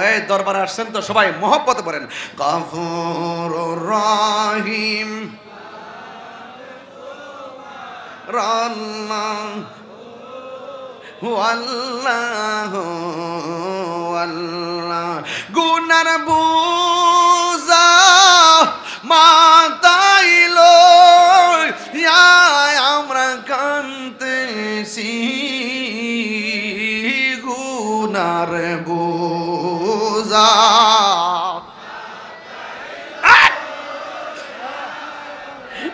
এই দরবারে আসছেন তো সবাই মহব্বত করেন, গাফুরুর রহিম আল্লাহ আল্লাহ আল্লাহ। গুনার বুঝা মাতাইল আমরা কান্তেছি, গুনার বুঝা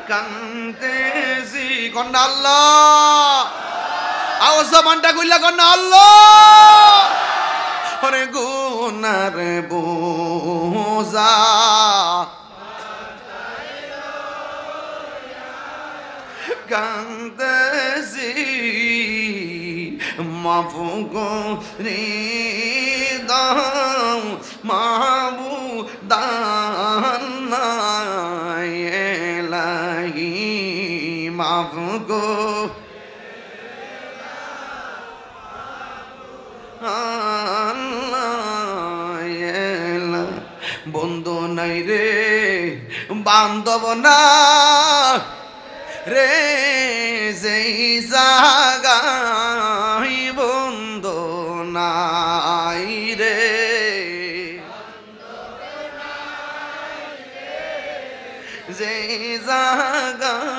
কান্তেছি, কন্যা আল্লাহ আওয়াজ জবানটা কইলা কন্যা আল্লাহ। ওরে গুনার বোঝা কান্দেছি, মাফ করে দাও মাবুদান এলাহি, মাফ করে বন্ধু নাই রে বান্ধব না রে, যেই জাগাই বন্ধু নাই রে, যে জাগায়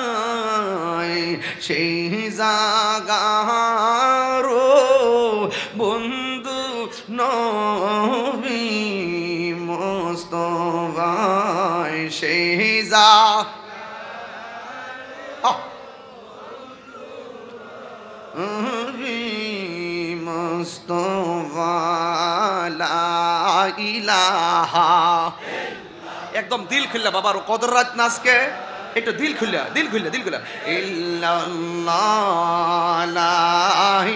সেই জাগারো বন্ধু নবী মোস্তফায় সেই মোস্তফা লা ইলাহা একদম দিল খুললা বাবার কদর রাত নাচকে একটু দিল খুললা ইল্লাল্লাহ লা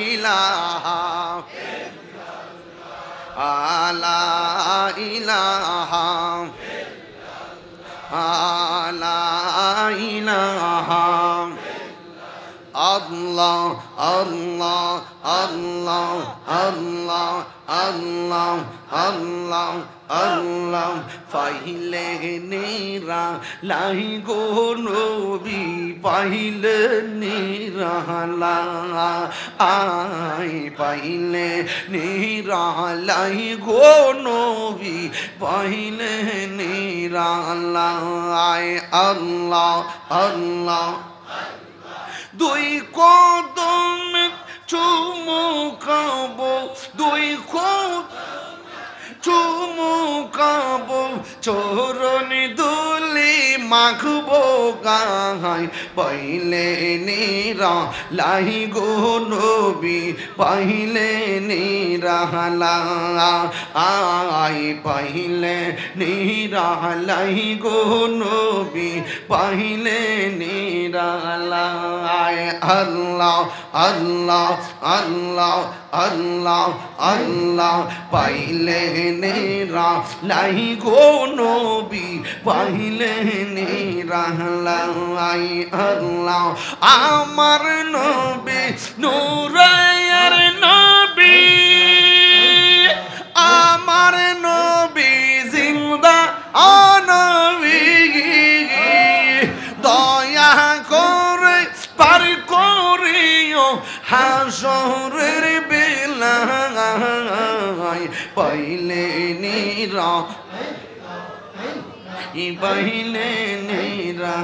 ইলাহা লা ইলাহা লা ইলাহা আল্লাহ আল্লাহ আল্লাহ আল্লাহ আল্লাহ আল্লাহ আল্লাহ পাইলে নিরা লাই গো নবী পাইলে নিরা আই পাইলে নিরা লাই গো নবী পাইলে নিরা আই আল্লাহ আল্লাহ দুই কদম চুমুকাবো দুই চুমুকাবো চরণে দুলি মাখবো গায় পাইলে নিরা লাই গো নবী পাইলে নিরা আই পাইলে নিরা লাই গো নবী পাইলে নিরা আয় আল্লাহ আল্লাহ আল্লাহ আল্লাহ আল্লাহ পাইলে নেরা লাই গো নবী পাইলে নেরা লাই আল্লাহ আমার নবী নূরের নবী আমার নবী জিন্দা নবী দয়া করে পার করিও হাসরের বেলায় পাইলে নিরা পাইলে নিরা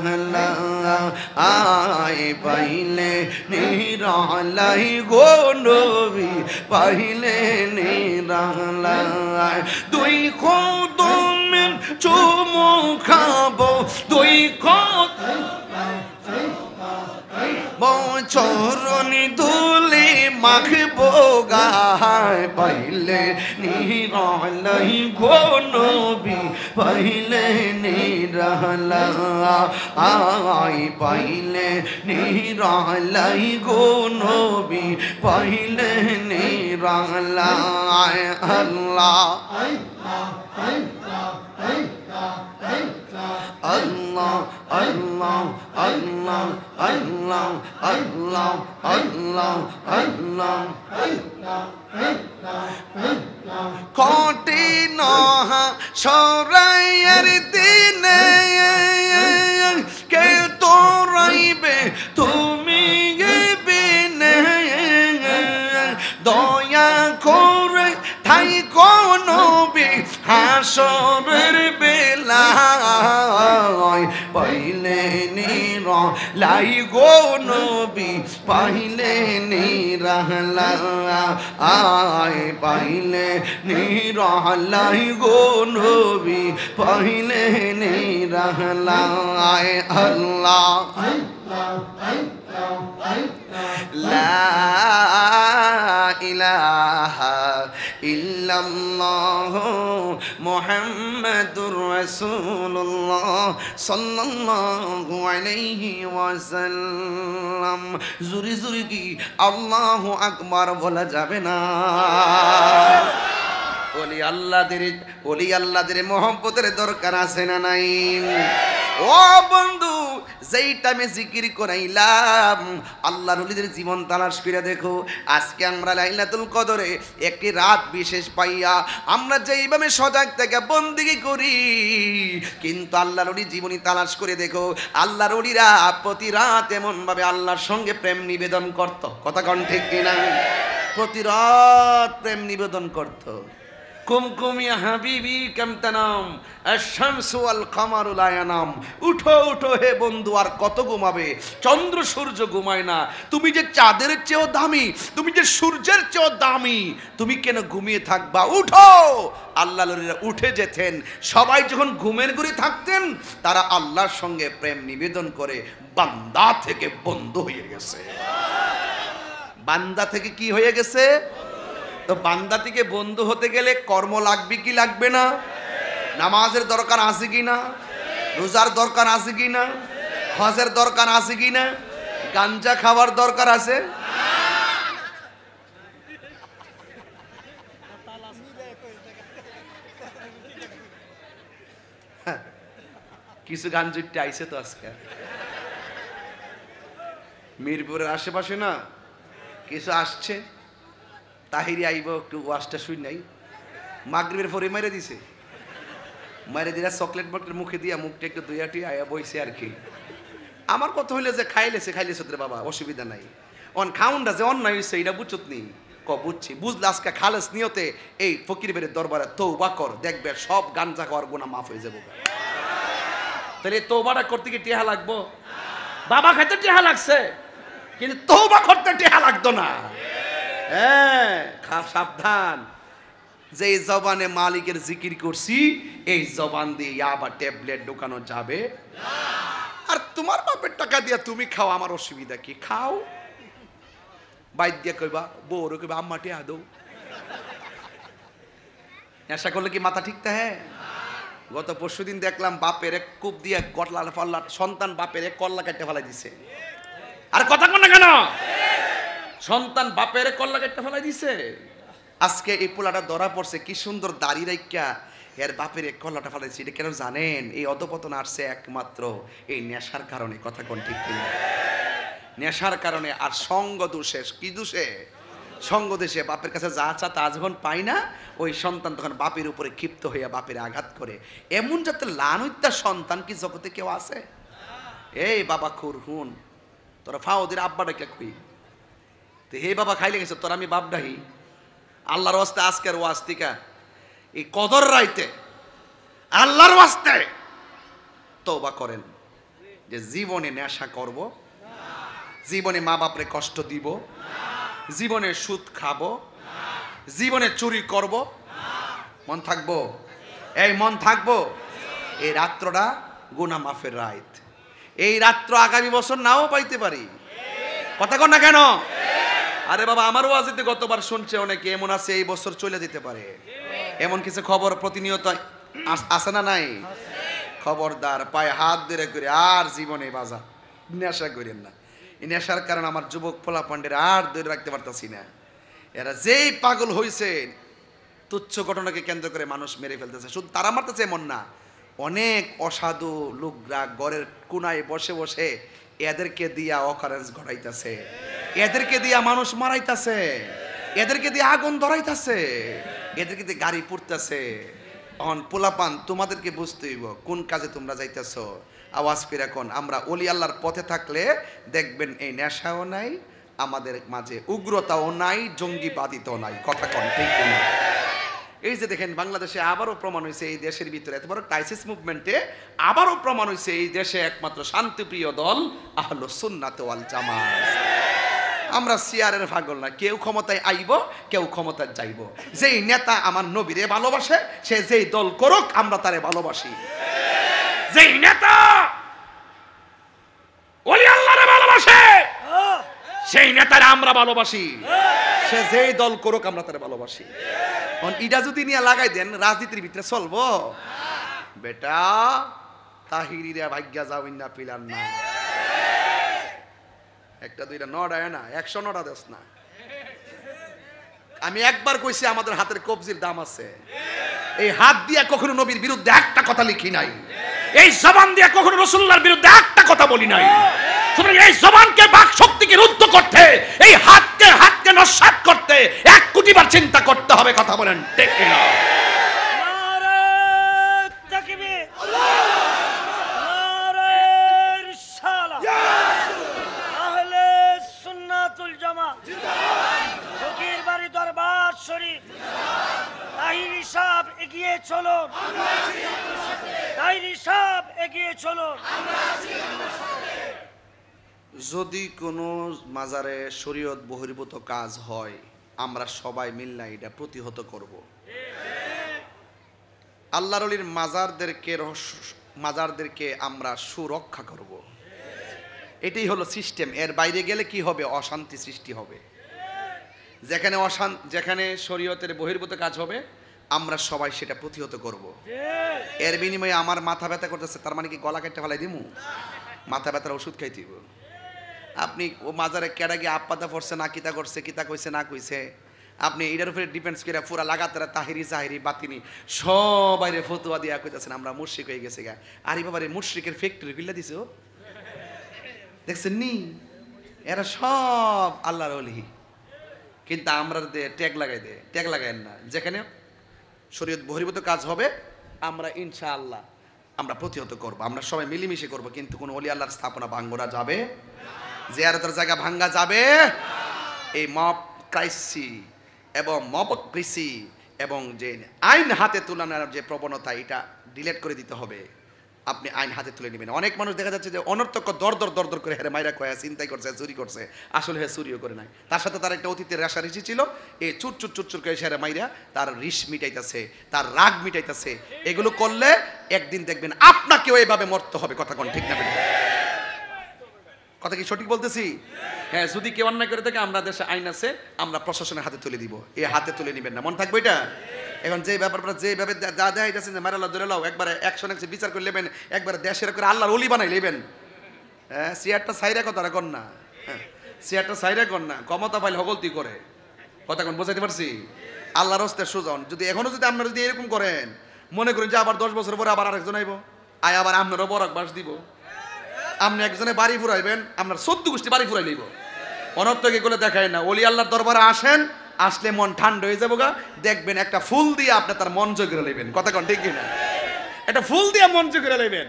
আয় পাইলে নিরা লাই গো নবী পাইলে নিরা দুই কদম চুমু খাবো দুই কদম চরণে ধুলে মাখবো গায় পাইলে নিরা লাই গো নবী পাইলে নিরা আয় পাইলে নিরা লাই গো নবী পাইলে নিরা আল্লাহ Allah Allah Allah Allah Allah Allah Allah কঠিন সরাইয়ের দিনে কে তোরাইবে তুমি বিনে দয়া করে ঠাই কোন হাসরের বেলায় পাইলে নিরা লাই গো নবী পাইলে নিরা আয় পাইলে নিরা লাই গো নবী পাইলে নিরা আয় আল্লাহ লা ইলাহা ইল্লাল্লাহ মুহাম্মাদুর রাসূলুল্লাহ সাল্লাল্লাহু আলাইহি ওয়াসাল্লাম জুরি জুরি কি আল্লাহু আকবার বলা যাবে না ওলি আল্লাহদের মহব্বতের দরকার আছে না নাই ও বন্ধু যেই টাইমে জিকির করাইলাম আল্লাহর ওলিদের জীবন তালাশ করে দেখো আজকে আমরা লাইলাতুল কদরে একটি রাত বিশেষ পাইয়া আমরা যেইভাবে সজাগ থেকে বন্দেগী করি কিন্তু আল্লাহর ওলি জীবনী তালাশ করে দেখো আল্লাহর ওলিরা প্রতি রাত এমনভাবে আল্লাহর সঙ্গে প্রেম নিবেদন করত কথা কোন ঠিক কিনা প্রতি রাত প্রেম নিবেদন করত কুমকুম ইয়া হাবিবি কাম তানাম আশ-শামসু ওয়াল কামারু লা ইয়ানাম। উঠো উঠো হে বন্ধু, আর কত ঘুমাবে? চন্দ্র সূর্য ঘুমায় না। তুমি যে চাঁদের চেয়েও দামি, তুমি যে সূর্যের চেয়েও দামি, তুমি কেন ঘুমিয়ে থাকবা? উঠো। আল্লাহর ওলিরা উঠে যেতেন। সবাই যখন ঘুমের ঘুরে থাকতেন, তারা আল্লাহর সঙ্গে প্রেম নিবেদন করে বান্দা থেকে বন্ধু হয়ে গেছে। বান্দা থেকে কি হয়ে গেছে? তো বান্দা থেকে বন্ধু হতে গেলে কর্ম লাগবে কি লাগবে না? নামাজের দরকার আছে কি না? রোজার দরকার আছে কি না? হজের দরকার আছে কি না? গাঞ্জা খাওয়ার দরকার আছে? কিছু গাঞ্জুট্টি আইছে তো আজকে মিরপুরের আশেপাশে না, কিছু আসছে। তাহিরি আইব, একটু ওয়াশটা শুই নাই, মাগরিবের পরে মেরে দিছে, মেরে দিলা চকলেট বকলেট মুখে দিয়া মুখটা একটু দুইয়াটি আয়া বইছে আর কি। আমার কথা হইলে যে খাইলেছে রে বাবা, অসুবিধা নাই। অন খাউন্ডা যে অন্যায় হয়েছে এটা বুঝছত নি? বুঝছি, বুঝলে আজকে খালেস নিয়তে এই ফকির বেরের দরবারে তৌবা কর, দেখবে সব গাঞ্জা খাওয়ার গুনাহ মাফ হয়ে যাবো। তাহলে তৌবাটা করতে কি টেহা লাগবো? বাবা খাইতে টেহা লাগছে, কিন্তু তৌবা করতে টেহা লাগতো না। হ্যাঁ, সাবধান। যে জবানে মালিকের জিকির করছি, এই জবান দিয়ে আবার ট্যাবলেট ঢোকানো যাবে। আর তোমার বাপের টাকা দিয়া তুমি খাও, আমার অসুবিধা কি? খাও। বাইর দিয়া কইবা, বউরে কইবা আম্মা টেহা দৌ। নেশা করলে কি মাথা ঠিক থাকে? গত পরশুদিন দেখলাম বাপের এক কূপ দিয়ে গটলা ফল্লা সন্তান বাপের এক কল্লা কেটে ফেলাই দিছে। আর কথা কন না কেন? সন্তান বাপের কল্লা কেটে ফেলাই দিছে। আজকে এই পোলাটা ধরা পড়ছে, কি সুন্দর দাড়ি রাইখা এর বাপের এক কল্লাটা ফেলাইছে। এটা কেন জানেন? এই অধপতন আসছে একমাত্র এই নেশার কারণে। কথা কোন ঠিক কিনা? নেশার কারণে। আর সঙ্গ দোষে। কি দোষে? সঙ্গ দেশে বাপের কাছে যা চা তা যখন পায় না, ওই সন্তান তখন বাপের উপরে ক্ষিপ্ত হইয়া বাপের আঘাত করে। এমন যাতে লানুইত্যা সন্তান কি জগতে কেউ আছে? এই বাবা খুর হুন, তোরা ফাওদের আব্বা ডাকে কই তো হে বাবা খাইলে গেছে তোর আমি বাপ ডাহি। আল্লাহর ওয়াস্তে আজকের ওয়াস্তিকা এই কদর রাইতে আল্লাহর ওয়াস্তে তওবা করেন যে জীবনে নেশা করব, জীবনে মা বাপরে কষ্ট দিব, জীবনে সুদ খাবো, জীবনে চুরি করব। মন থাকবো? এই মন থাকবো? এই রাত্রটা গুনাহ মাফের রাত। এই রাত্র আগামী বছর নাও পাইতে পারি। কথা কন না কেন? আরে বাবা, আমার ওয়াজিতে গতবার শুনছে অনেকে, এমন আছে এই বছর চলে যেতে পারে। এমন কিছু খবর প্রতিনিয়ত আসে না নাই? খবরদার, পায়ে হাত ধরে করে আর জীবনে বাজা নেশা করেন না। এই নেশার কারণে আমার যুবক পোলা পান্ডের আর ধরে রাখতে পারতাছি না। এরা যেই পাগল হয়েছে, তুচ্ছ ঘটনাকে কেন্দ্র করে মানুষ মেরে ফেলতেছে। শুধু তারা মারতেছে এমন না, অনেক অসাধু লোকরা ঘরের কোনায় বসে বসে এদেরকে দিয়া অকারেন্স ঘটাইতেছে, এদেরকে দিয়া মানুষ মারাইতেছে, এদেরকে দিয়ে আগুন ধরাইতেছে, এদেরকে দিয়ে গাড়ি পুড়তেছে। অন পোলাপান তোমাদেরকে বুঝতে হইব কোন কাজে তোমরা যাইতেছ। আওয়াজ করে এখন আমরা ওলি আল্লাহর পথে থাকলে দেখবেন এই নেশাও নাই, আমাদের মাঝে উগ্রতাও নাই, জঙ্গিবাদিতাও নাই। কথা কন ঠিক না? এই যে দেখেন বাংলাদেশে আবারও প্রমাণ হয়েছে, এই দেশের ভিতরে এত বড় ক্রাইসিস মুভমেন্টে আবারও প্রমাণ হয়েছে এই দেশে একমাত্র শান্তিপ্রিয় দল আহলুস সুন্নাত ওয়াল জামাত। আমরা সিয়ারের পাগল না, কেউ ক্ষমতায় আইব, কেউ ক্ষমতায় যাইব। যেই নেতা আমার নবীরে ভালোবাসে, সে যেই দল করুক আমরা তারে ভালোবাসি। যেই নেতা ওলি আল্লাহরে ভালোবাসে, সেই নেতারে আমরা ভালোবাসি। সে যেই দল করুক আমরা তারে ভালোবাসি। ইটা যদি নিয়ে লাগাই দেন রাজনীতির ভিতরে চলবো? বেটা তাহিরিরা ভাগ্যা যাবেন না পিলার না। একটা দুইটা নড়ায় না, 100 নড়া দেশ না। আমি একবার কইছি আমাদের হাতের কবজির দাম আছে। এই হাত দিয়ে কখনো নবীর বিরুদ্ধে একটা কথা লিখি নাই, এই জবান দিয়ে কখনো রাসূলুল্লাহর বিরুদ্ধে একটা কথা বলি নাই। সুতরাং এই জবানকে বাক শক্তিকে রুদ্ধ করতে, এই হাতকে নস্যাৎ করতে 1 কোটি বার চিন্তা করতে হবে। কথা বলেন ঠিক কি না? নারে তাকবীর, নারে রিসালাত, আহলে সুন্নাতুল জামাত জিন্দাবাদ, ফকির বাড়ি দরবার শরীফ, তাহিরি চলুন। যদি কোনো মাজারে শরীয়ত বহির্ভূত কাজ হয়, আমরা সবাই মিলনা এটা প্রতিহত করব। আল্লাহর ওলির মাজারদেরকে আমরা সুরক্ষা করব। এটাই হলো সিস্টেম। এর বাইরে গেলে কি হবে? অশান্তি সৃষ্টি হবে। যেখানে শরীয়তের বহির্ভূত কাজ হবে, আমরা সবাই সেটা প্রতিহত করব। এর বিনিময়ে আমার মাথা ব্যথা করতেছে, তার মানে কি গলা কেটে ফেলাই দিমু? মাথা ব্যথার ওষুধ খাইতে হইব। আপনি ও মাজারে কেডা গিয়ে আপাদা পড়ছে না কিতা করছে, কিতা কইছে না কইছে, আপনি এটার উপরে ডিপেন্ডস করে পুরা লাগাতার তাহিরি জাহিরি বাতিনি সবাইরে ফতুয়া দিয়া কইতাছেন আমরা মুশরিক হয়ে গেছে গা। আরে বাবা রে, মুশরিকের ফ্যাক্টরি খুলে দিছে। ও দেখছেন নি, এরা সব আল্লাহর ওলি, কিন্তু আমরা ট্যাগ লাগাই না। যেখানে শরীয়ত বহির্ভূত কাজ হবে, আমরা ইনশাআল্লাহ আমরা প্রতিহত করব। আমরা সবাই মিলেমিশে করব, কিন্তু কোন ওলি আল্লাহর স্থাপনা ভাঙ্গা যাবে, জিয়ারতের জায়গা ভাঙ্গা যাবে। এই মপক্রাইসি এবং মপক্রিসি এবং যে আইন হাতে তুলানোর যে প্রবণতা, এটা ডিলেট করে দিতে হবে। আপনি আইন হাতে তুলে নেবেন। অনেক মানুষ দেখা যাচ্ছে যে অনর্থক দর করে হেরে মাইরা কয়া চিন্তাই করছে, চুরি করছে, আসলে হ্যাঁ চুরিও করে নাই। তার সাথে তার একটা অতীতের রেশারেশি ছিল, এই চুর করে হেরে মাইরা তার রিস মিটাইতেছে, তার রাগ মিটাইতেছে। এগুলো করলে একদিন দেখবেন আপনাকেও এইভাবে মরতে হবে। কথা কোন ঠিক না? কথা কি সঠিক বলতেছি? হ্যাঁ, যদি কেউ অন্যায় করে থাকে, আমরা দেশে আইন আছে, আমরা প্রশাসনের হাতে তুলে দিব। এই হাতে তুলে নিবেন না, মন থাকবে এটা। এখন যে ব্যাপারটা যেভাবে যা দেখাইতেছেন যে মারাল্লাহ ধরে লাও, একবারে অ্যাকশন বিচার করে নেবেন, একবারে দেশের করে আল্লাহর ওলি বানাই নেবেন। হ্যাঁ, চেয়ারটা সাইরা কথাটা কর না, হ্যাঁ চেয়ারটা সাইরা কর না, ক্ষমতা পাইলে হগলতি করে। কথা কোন বোঝাইতে পারছি? আল্লাহর হস্তে সুজন। যদি এখনো যদি আপনারা যদি এরকম করেন, মনে করেন যে আবার 10 বছর পরে আবার আরেকজন আইব, আবার আপনারও বরক বাস দিব। আপনি একজনে বাড়ি ফুরাইবেন, আপনার 14 গোষ্ঠী বাড়ি ফুরাই লইব। অনর্থক এগুলো দেখায় না। ওলি আল্লাহর দরবারে আসেন, আসলে মন ঠান্ডা হয়ে যাবো গা। দেখবেন একটা ফুল দিয়ে আপনি তার মন জয় করে নেবেন। কথা কোন ঠিক কিনা? একটা ফুল দিয়ে মন জয় করে নেবেন।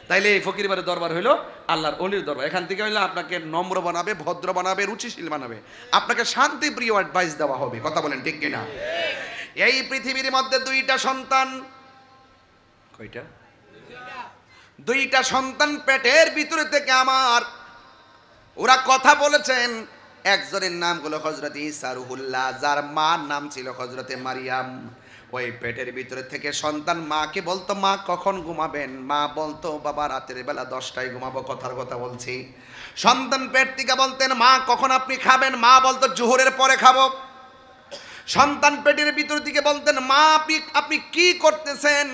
তাইলে এই ফকির বাড়ির দরবার হইলো আল্লাহর ওলির দরবার। এখান থেকে হইলে আপনাকে নম্র বানাবে, ভদ্র বানাবে, রুচিশীল বানাবে, আপনাকে শান্তি প্রিয় অ্যাডভাইস দেওয়া হবে। কথা বলেন ঠিক কিনা? এই পৃথিবীর মধ্যে দুইটা সন্তান, কয়টা? দুইটা সন্তান পেটের ভিতরে থেকে আমার, ওরা কথা বলেছেন। একজনের নাম হলো হযরত ঈসা রুহুল্লাহ, যার মার নাম ছিল হযরতে মারিয়াম। ওই পেটের ভিতরে থেকে সন্তান মাকে বলতো, মা কখন ঘুমাবেন? মা বলতো, বাবা রাতের বেলা 10টায় ঘুমাবো। কথার কথা বলছি। সন্তান পেট থেকে বলতেন, মা কখন আপনি খাবেন? মা বলতো, জোহরের পরে খাবো। সন্তান পেটের ভিতর থেকে বলতেন, মা আপনি কি করতেছেন?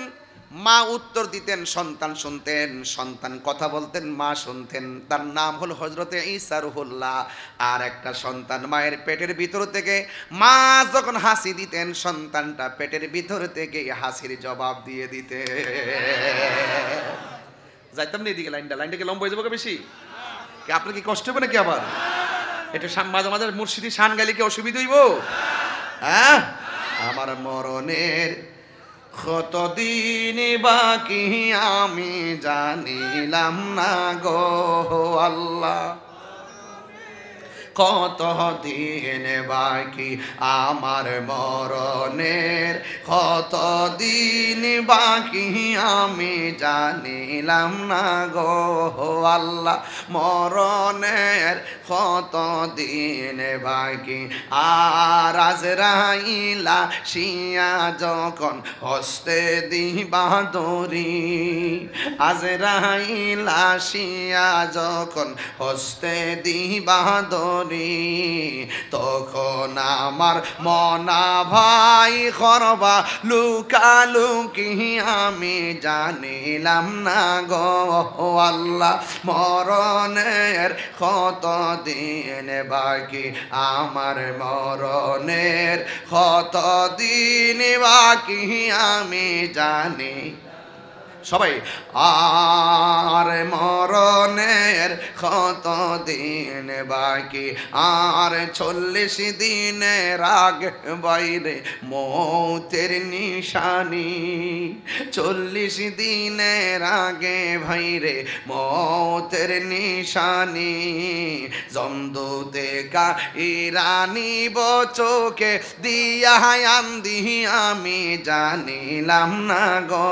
মা উত্তর দিতেন, সন্তান শুনতেন। সন্তান কথা বলতেন, মা শুনতেন। তার নাম হলো হযরতে ঈসা রুহুল্লাহ। আর একটা সন্তান মায়ের পেটের ভিতর থেকে মা যখন হাসি দিতেন, সন্তানটা পেটের ভিতর থেকে হাসির জবাব দিয়ে দিতে। যাইতাম না এদিকে, লাইনটা কি লম্বা হয়ে যাবো বেশি? কি আপনার কি কষ্ট হবে নাকি? আবার এটা মাঝে মাঝে মুর্শিদি শান গাইলে কি অসুবিধা হইব? হ্যাঁ, আমার মরণের কতদিন বাকি আমি জানিলাম না গো আল্লাহ। কতদিন বাকি আমার মরণের, কতদিন বাকি আমি জানিলাম না গো আল্লাহ। মরণের কতদিন বাকি, আর আজরাইলা শিয়া যখন হস্তে দিবা দড়ি, আজরাইলা শিয়া যখন হস্তে দিবা দড়ি, তখন আমার মনা ভাই করবা লুকালুকি আমি জানিলাম না গো আল্লাহ। মরণের কতদিন বাকি আমার মরণের কতদিন বাকি আমি জানি। সবাই আর মরণের কত দিন বাকি, আর 40 দিনের আগে বাইরে মৌতের নিশানি, 40 দিনের আগে ভাইরে মৌতের নিশানি, জমদূতে কা ইরানি বচোকে দিয়া আন্দি আমি জানিলাম না গো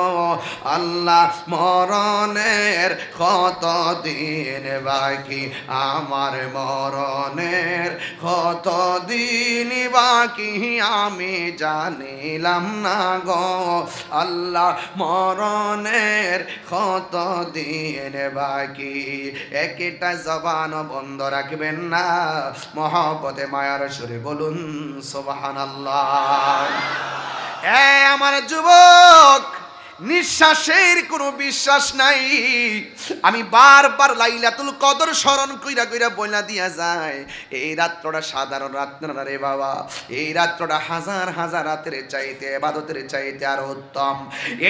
আল্লাহ মরণের কত দিন বাকি, আমার মরণের কত দিন বাকি আমি জানিলাম না গো আল্লাহ মরণের কত দিন বাকি। একটা জবান বন্ধ রাখবেন না, মহব্বতে মায়ার সুরে বলুন সুবহানাল্লাহ। আমার যুবক, নিঃশ্বাসের কোনো বিশ্বাস নাই। আমি বারবার লাইলাতুল কদর স্মরণ কইরা কইরা বইলা দিয়া যায়, এই রাত্রটা সাধারণ রাত না রে বাবা, এই রাত্রটা হাজার হাজার রাতের চাইতে, ইবাদতের চাইতে আরো উত্তম।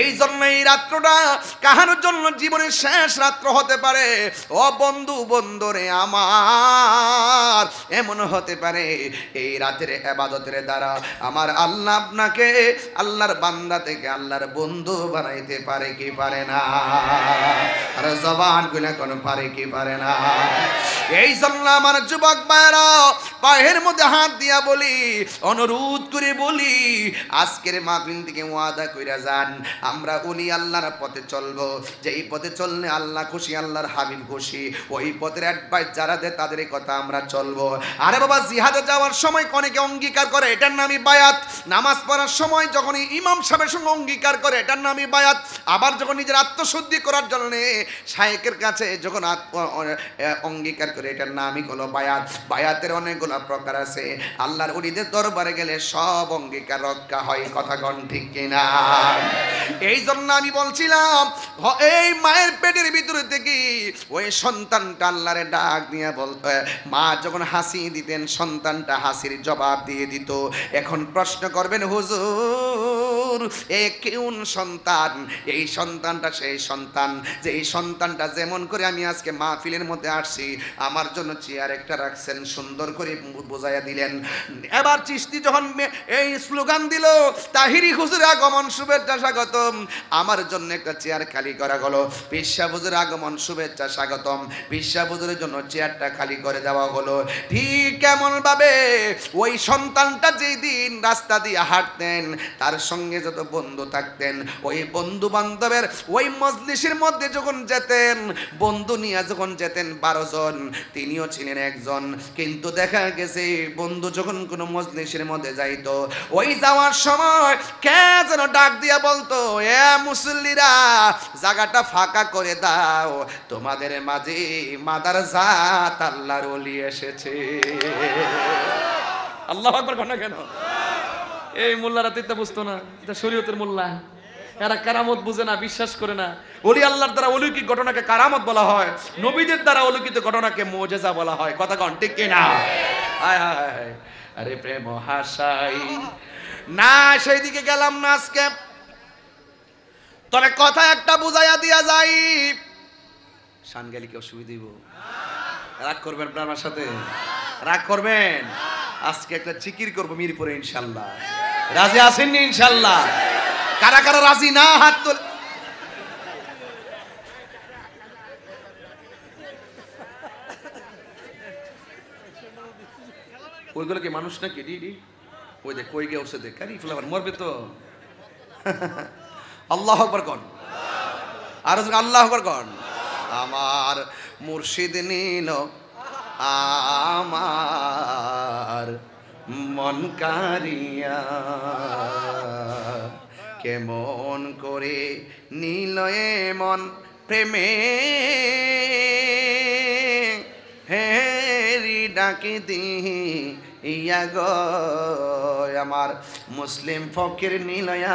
এই জন্য এই রাত্রটা কাহার জন্য জীবনের শেষ রাত্র হতে পারে। ও বন্ধু বন্ধুরে আমার, এমন হতে পারে এই রাতের ইবাদতের দ্বারা আমার আল্লাহ আপনাকে আল্লাহর বান্দা থেকে আল্লাহর বন্ধু বানাইতে পারে কি পারে না? আর জবান গুলা কোন পারে কি পারে না? এই জন্য আমার যুবক ভাইরা পায়ের মধ্যে হাত দিয়া বলি, অনুরোধ করে বলি, আজকের মাহফিল থেকে ওয়াদা কইরা যান, আমরা ওলি আল্লাহর পথে চলবো। যেই পথে চললে আল্লাহ খুশি, আল্লাহর হাবিব খুশি, ওই পথের অ্যাডভাইস যারা দেয় তাদের কথা আমরা চলবো। আরে বাবা, জিহাদে যাওয়ার সময় অনেকে অঙ্গীকার করে, এটার নামই বায়াত। নামাজ পড়ার সময় যখন ইমাম সাহেবের সঙ্গে অঙ্গীকার করে, এটার নামই বায়াত। আবার যখন নিজের আত্মশুদ্ধি করার জন্য শায়েকের কাছে যখন অঙ্গীকার করে, এটার নামই হলো বায়াত। বায়াতের অনেকগুলো প্রকার আছে। আল্লাহর ওলিদের দরবারে গেলে সব অঙ্গীকার রক্ষা হয়, কথা কোন ঠিক কিনা? এই জন্য আমি বলছিলাম, এই মায়ের পেটের ভিতরে থেকে ওই সন্তানটা আল্লাহরে ডাক দিয়ে বলতো, মা যখন হাসি দিতেন সন্তানটা হাসির জবাব দিয়ে দিত। এখন প্রশ্ন করবেন, হুজুর এ কোন সন্তান? এই সন্তানটা সেই সন্তান যে এই সন্তানটা যেমন করে আমি আজকে মাহফিলের মধ্যে আসছি, আমার জন্য চেয়ার একটা রাখছেন, সুন্দর করে বোঝাইয়া দিলেন। এবার চিশতি যখন এই স্লোগান দিল, তাহিরি হুজুর আগমন শুভেচ্ছা স্বাগতম, আমার জন্য একটা চেয়ার খালি করা হলো। পিসা হুজুর আগমন শুভেচ্ছা স্বাগতম, পিসা হুজুরের জন্য চেয়ারটা খালি করে দেওয়া হলো। ঠিক কেমন ভাবে ওই সন্তানটা যেই দিন রাস্তা দিয়ে হাঁটতেন, তার সঙ্গে যত বন্ধু থাকতেন, ওই বন্ধু বান্ধবের ওই মজলিসের মধ্যে যখন যেতেন, বন্ধু নিয়ে যখন যেতেন 12 জন, তিনিও ছিলেন একজন। কিন্তু দেখা গেছে বন্ধু যখন কোনো মজলিসের মধ্যে যাইতো, ওই যাওয়ার সময় কে যেন ডাক দিয়া বলতো, এ মুসল্লিরা জায়গাটা ফাঁকা করে দাও, তোমাদের মাঝে মাদারজাত আল্লাহর ওলি এসেছে। আল্লাহু আকবার কোন কেন? এই মোল্লারা তো বুঝতো না, এটা শরীয়তের মোল্লা। এরা কারামত বুঝে না, বিশ্বাস করে না। ওলি আল্লাহর দ্বারা অলৌকিক ঘটনাকে কারামত বলা হয়, নবীদের দ্বারা অলৌকিক ঘটনাকে মুজিজা বলা হয়, কথা কোন ঠিক কিনা? হায় হায়, আরে প্রেম হাসাই না, সেই দিকে গেলাম না আজকে। তবে কথা একটা বুঝাইয়া দিয়া যাই, শান গেলে কি অসুবিধা দিব? রাগ করবেন আপনার সাথে? রাগ করবেন? আজকে একটা জিকির করবো মিরপুরে ইনশাল্লাহ। রাজি আছেন নি ইনশাল্লাহ? কারা কারা রাজি না হাত তোল। ওইগুলো কি মানুষ নাকি? ডিডি ওই দেখ কই গে ওসে দেখ, কারি ফ্লাওয়ার মরবে তো। আল্লাহু আকবার কোন, আর আল্লাহু আকবার কোন। আমার মুর্শিদ নীল আমার মন কারিয়া, কেমন করে নীলয়ে মন প্রেমে হেরি ডাকি দি ইয়া গো আমার মুসলিম ফকির নীলয়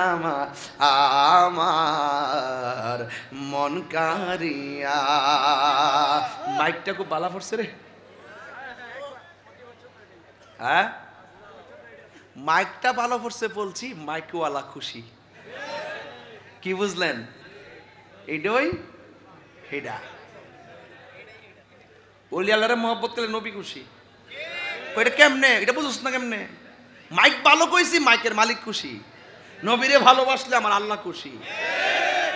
আমার মন কারিয়া। মাইকটা খুব বালা পড়ছে রে। হ্যাঁ, মাইকটা ভালো পড়ছে বলছি, মাইকওয়ালা খুশি। কি বুঝলেন? এডই হেডা ওলি আল্লাহরে মহব্বত করলে নবী খুশি। এটা কেমনে, এটা বুঝছ না কেমনে? মাইক ভালো কইছি, মাইকের মালিক খুশি। নবীরে ভালোবাসলে আমার আল্লাহ খুশি।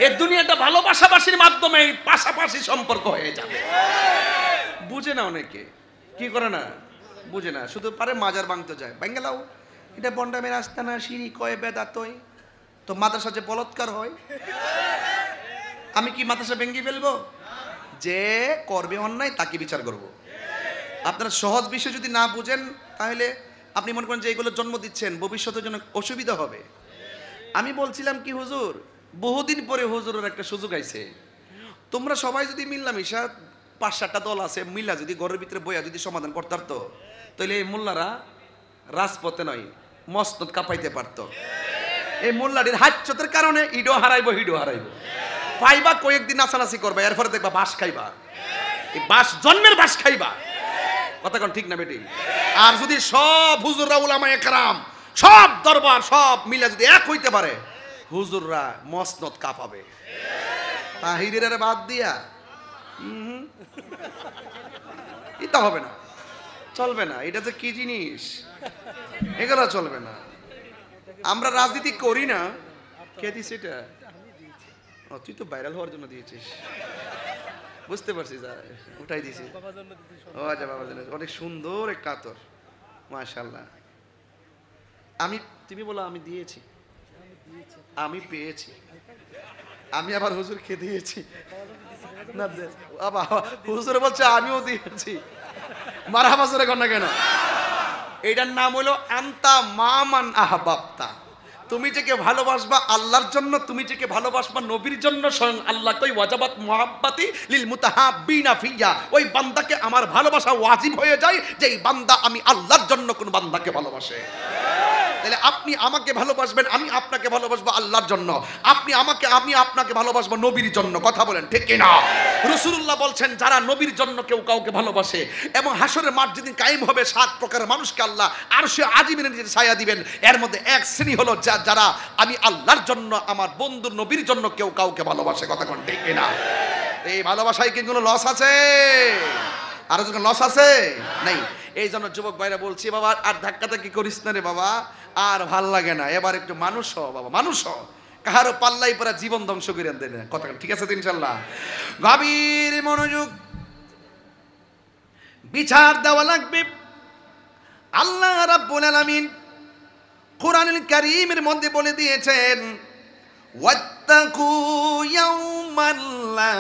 এই দুনিয়াটা ভালোবাসাবাসির মাধ্যমে পাশাপাশি সম্পর্ক হয়ে যাবে। বুঝে না, অনেকে কি করে না, বুঝে না, শুধু পারে মাজার ভাঙতে যায়। বাঙ্গালাও এটা বন্ডামের আস্তানা, সিঁড়ি কয়ে বেদাতই তো মাদ্রাসা যে বলৎকার হয়। আমি কি মাদ্রাসা ভেঙে ফেলবো? যে করবে অন্যায় তাকে বিচার করব। আপনারা সহজ বিষয় যদি না বুঝেন তাহলে আপনি মনে করেন যে এগুলো জন্ম দিচ্ছেন, ভবিষ্যতের জন্য অসুবিধা হবে। আমি বলছিলাম কি হুজুর, বহুদিন পরে হুজুরের একটা সুযোগ আইছে। তোমরা সবাই যদি মিল্লামিশা ৫-৭টা দল আছে, মিল্লা যদি ঘরের ভিতরে বইয়া যদি সমাধান করতে পারতো, তাহলে এই মোল্লারা রাজপথে নয় মসনদ কাঁপাইতে পারতো। এই মোল্লাটির হাচ্চতের কারণে ইডো হারাইবো, হিডো হারাইবো। পাইবা কয়েকদিন নাচানাচি করবা, এরপরে দেখবা বাস খাইবা। এই বাস জন্মের বাস খাইবা। কথা কোন ঠিক না বেটি? আর যদি সব হুজুররা উলামা একরাম সব দরবার সব মিলে যদি এক হইতে পারে, হুজুররা মসনদ কাঁপাবে। তাহিরের বাদ দিয়া এটা হবে না, চলবে না। এটা যে কি জিনিস, এগুলো চলবে না। আমরা রাজনীতি করি না। কে দিস এটা? তুই তো ভাইরাল হওয়ার জন্য দিয়েছিস, বুঝতে পারছিস, উঠাই দিছি। ও আচ্ছা, বাবার জন্য। অনেক সুন্দর একটা আতর, মাশাআল্লাহ। তুমি বলো আমি দিয়েছি, আমি পেয়েছি, আমি আবার হুজুরকে দিয়েছি না, হুজুর বলছে আমিও দিয়েছি। মারহাবা জোরে কর না কেন? এটার নাম হলো আনতা মামান আহবাবতা। তুমি যাকে ভালোবাসবা আল্লাহর জন্য, তুমি যাকে ভালোবাসবা নবীর জন্য, স্বয়ং আল্লাহ কই ওয়াজাবাত মুহাব্বাতি লিল মুতাহাব্বিনা ফিয়া। ওই বান্দাকে আমার ভালোবাসা ওয়াজিব হয়ে যায় যে এই বান্দা আমি আল্লাহর জন্য কোন বান্দাকে ভালোবাসে। তাহলে আপনি আমাকে ভালোবাসবেন, আমি আপনাকে ভালোবাসবো আল্লাহর জন্য। আপনি আমাকে, আমি আপনাকে ভালোবাসবো নবীর জন্য। কথা বলেন ঠিক কিনা? রাসূলুল্লাহ বলছেন যারা নবীর জন্য কেউ কাউকে ভালোবাসে এবং হাসরের মাঠ যেদিন কায়েম হবে 7 প্রকারের মানুষকে আল্লাহ আরশে আজিমের নিচে ছায়া দিবেন। এর মধ্যে এক শ্রেণী হলো যারা আমি আল্লাহর জন্য, আমার বন্ধু নবীর জন্য কেউ কাউকে ভালোবাসে। কথা কোন ঠিক কিনা? এই ভালোবাসায় কি কোনো লস আছে? আর যখন লস আছে নাই। এই জন্য যুবক ভাইরা বলছি, বাবা আর ধাক্কাধাক্কি করিস না রে বাবা, আর ভাল লাগে না। এবার একটু মানুষ হ বাবা, মানুষ হ। কাহারও পাল্লাই পরা জীবন ধ্বংস করে দেন না। কথা ঠিক আছে তো ইনশাল্লাহ? গভীর মনোযোগ, বিচার দেওয়া লাগবে। আল্লাহ রাব্বুল আলামিন কোরআনুল কারীমের মধ্যে বলে দিয়েছেন, ওয়াত্তাকু ইয়াওমান লা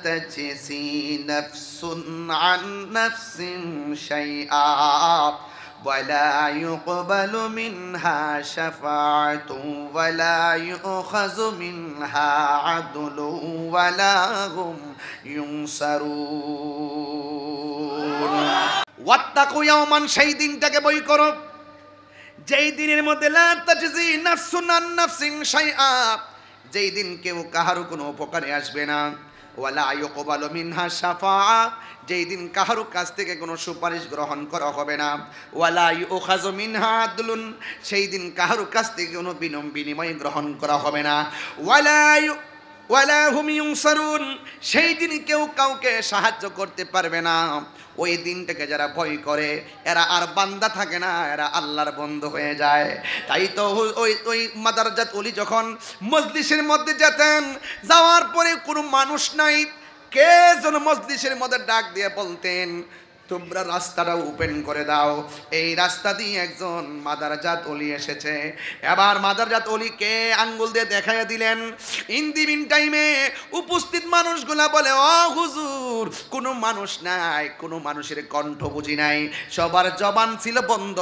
তাজসি নাফসুন আন নাফসিন শাইআ ওয়ালা ইউকবালু মিনহা শাফাআতুন ওয়ালা ইউখাযু মিনহা আদলু ওয়ালা হুম ইউনসারুন। ওয়াত্তাকু ইয়াওমান, সেই দিনটাকে ভয় করো যেই দিনের মধ্যে লা তাজজি নাফসুন আন নাফসিন শাইআ, যেই দিন কেউ কাহারও কোনো উপকারে আসবে না। ওয়ালা ইউকবালু মিনহা শাফাআ, যেই দিন কাহারও কাছ থেকে কোনো সুপারিশ গ্রহণ করা হবে না। ওয়ালা ইউখাযু মিনহা আদলুন, সেই দিন কাহারও কাছ থেকে কোনো বিনিময় গ্রহণ করা হবে না। ওয়ালা হুম ইউনসারুন, সেই দিন কেউ কাউকে সাহায্য করতে পারবে না। ওই দিনটাকে যারা ভয় করে এরা আর বান্দা থাকে না, এরা আল্লাহর বন্ধু হয়ে যায়। তাই তো ওই মাদারজাত ওলি যখন মজলিসের মধ্যে যেতেন, যাওয়ার পরে কোনো মানুষ নাই, কে যেন মজলিসের মধ্যে ডাক দিয়ে বলতেন, তোমরা রাস্তাটা ওপেন করে দাও। এই রাস্তা দিয়ে একজন মাদারজাত ওলি এসেছে। এবার মাদারজাত ওলিকে আঙ্গুল দিয়ে দেখাইয়া দিলেন। ইন দি মিন টাইমে উপস্থিত মানুষগুলা বলে, ও হুজুর, কোনো মানুষ নাই, কোনো মানুষের কণ্ঠ বুঝি নাই, সবার জবান ছিল বন্ধ।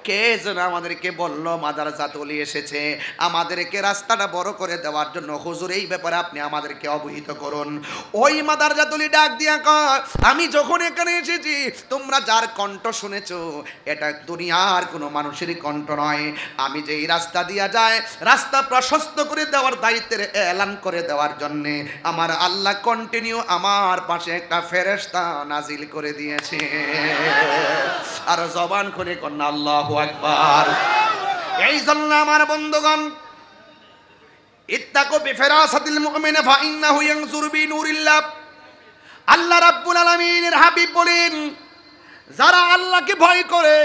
কে যেন আমাদেরকে বলল মাদারজাত ওলি এসেছে, আমাদেরকে রাস্তাটা বড় করে দেওয়ার জন্য। হুজুর, এই ব্যাপারে আপনি আমাদেরকে অবহিত করুন। ওই মাদারজাত ওলি ডাক দিয়া কয়, আমি যখন এখানে এসেছি তোমরা যার কণ্ঠ শুনেছো এটা দুনিয়ার কোনো মানুষের কণ্ঠ নয়। আমি যে এই রাস্তা দিয়া যায়, রাস্তা প্রশস্ত করে দেওয়ার দায়িত্বের এলান করে দেওয়ার জন্য আমার আল্লাহ কন্টিনিউ আমার পাশে একটা ফেরেশতা নাজিল করে দিয়েছে। আর জবান খুলে কন্যা আল্লাহু আকবার। এই জন্য আমার বন্ধুগণ, ইত্তাকু বিফিরাসাতিল মুমিন ফাইন্নাহু ইয়ানজুরু বিনুরিল্লাহ। আল্লাহ রাব্বুল আলামিনের হাবিব বলেন, যারা আল্লাহকে ভয় করে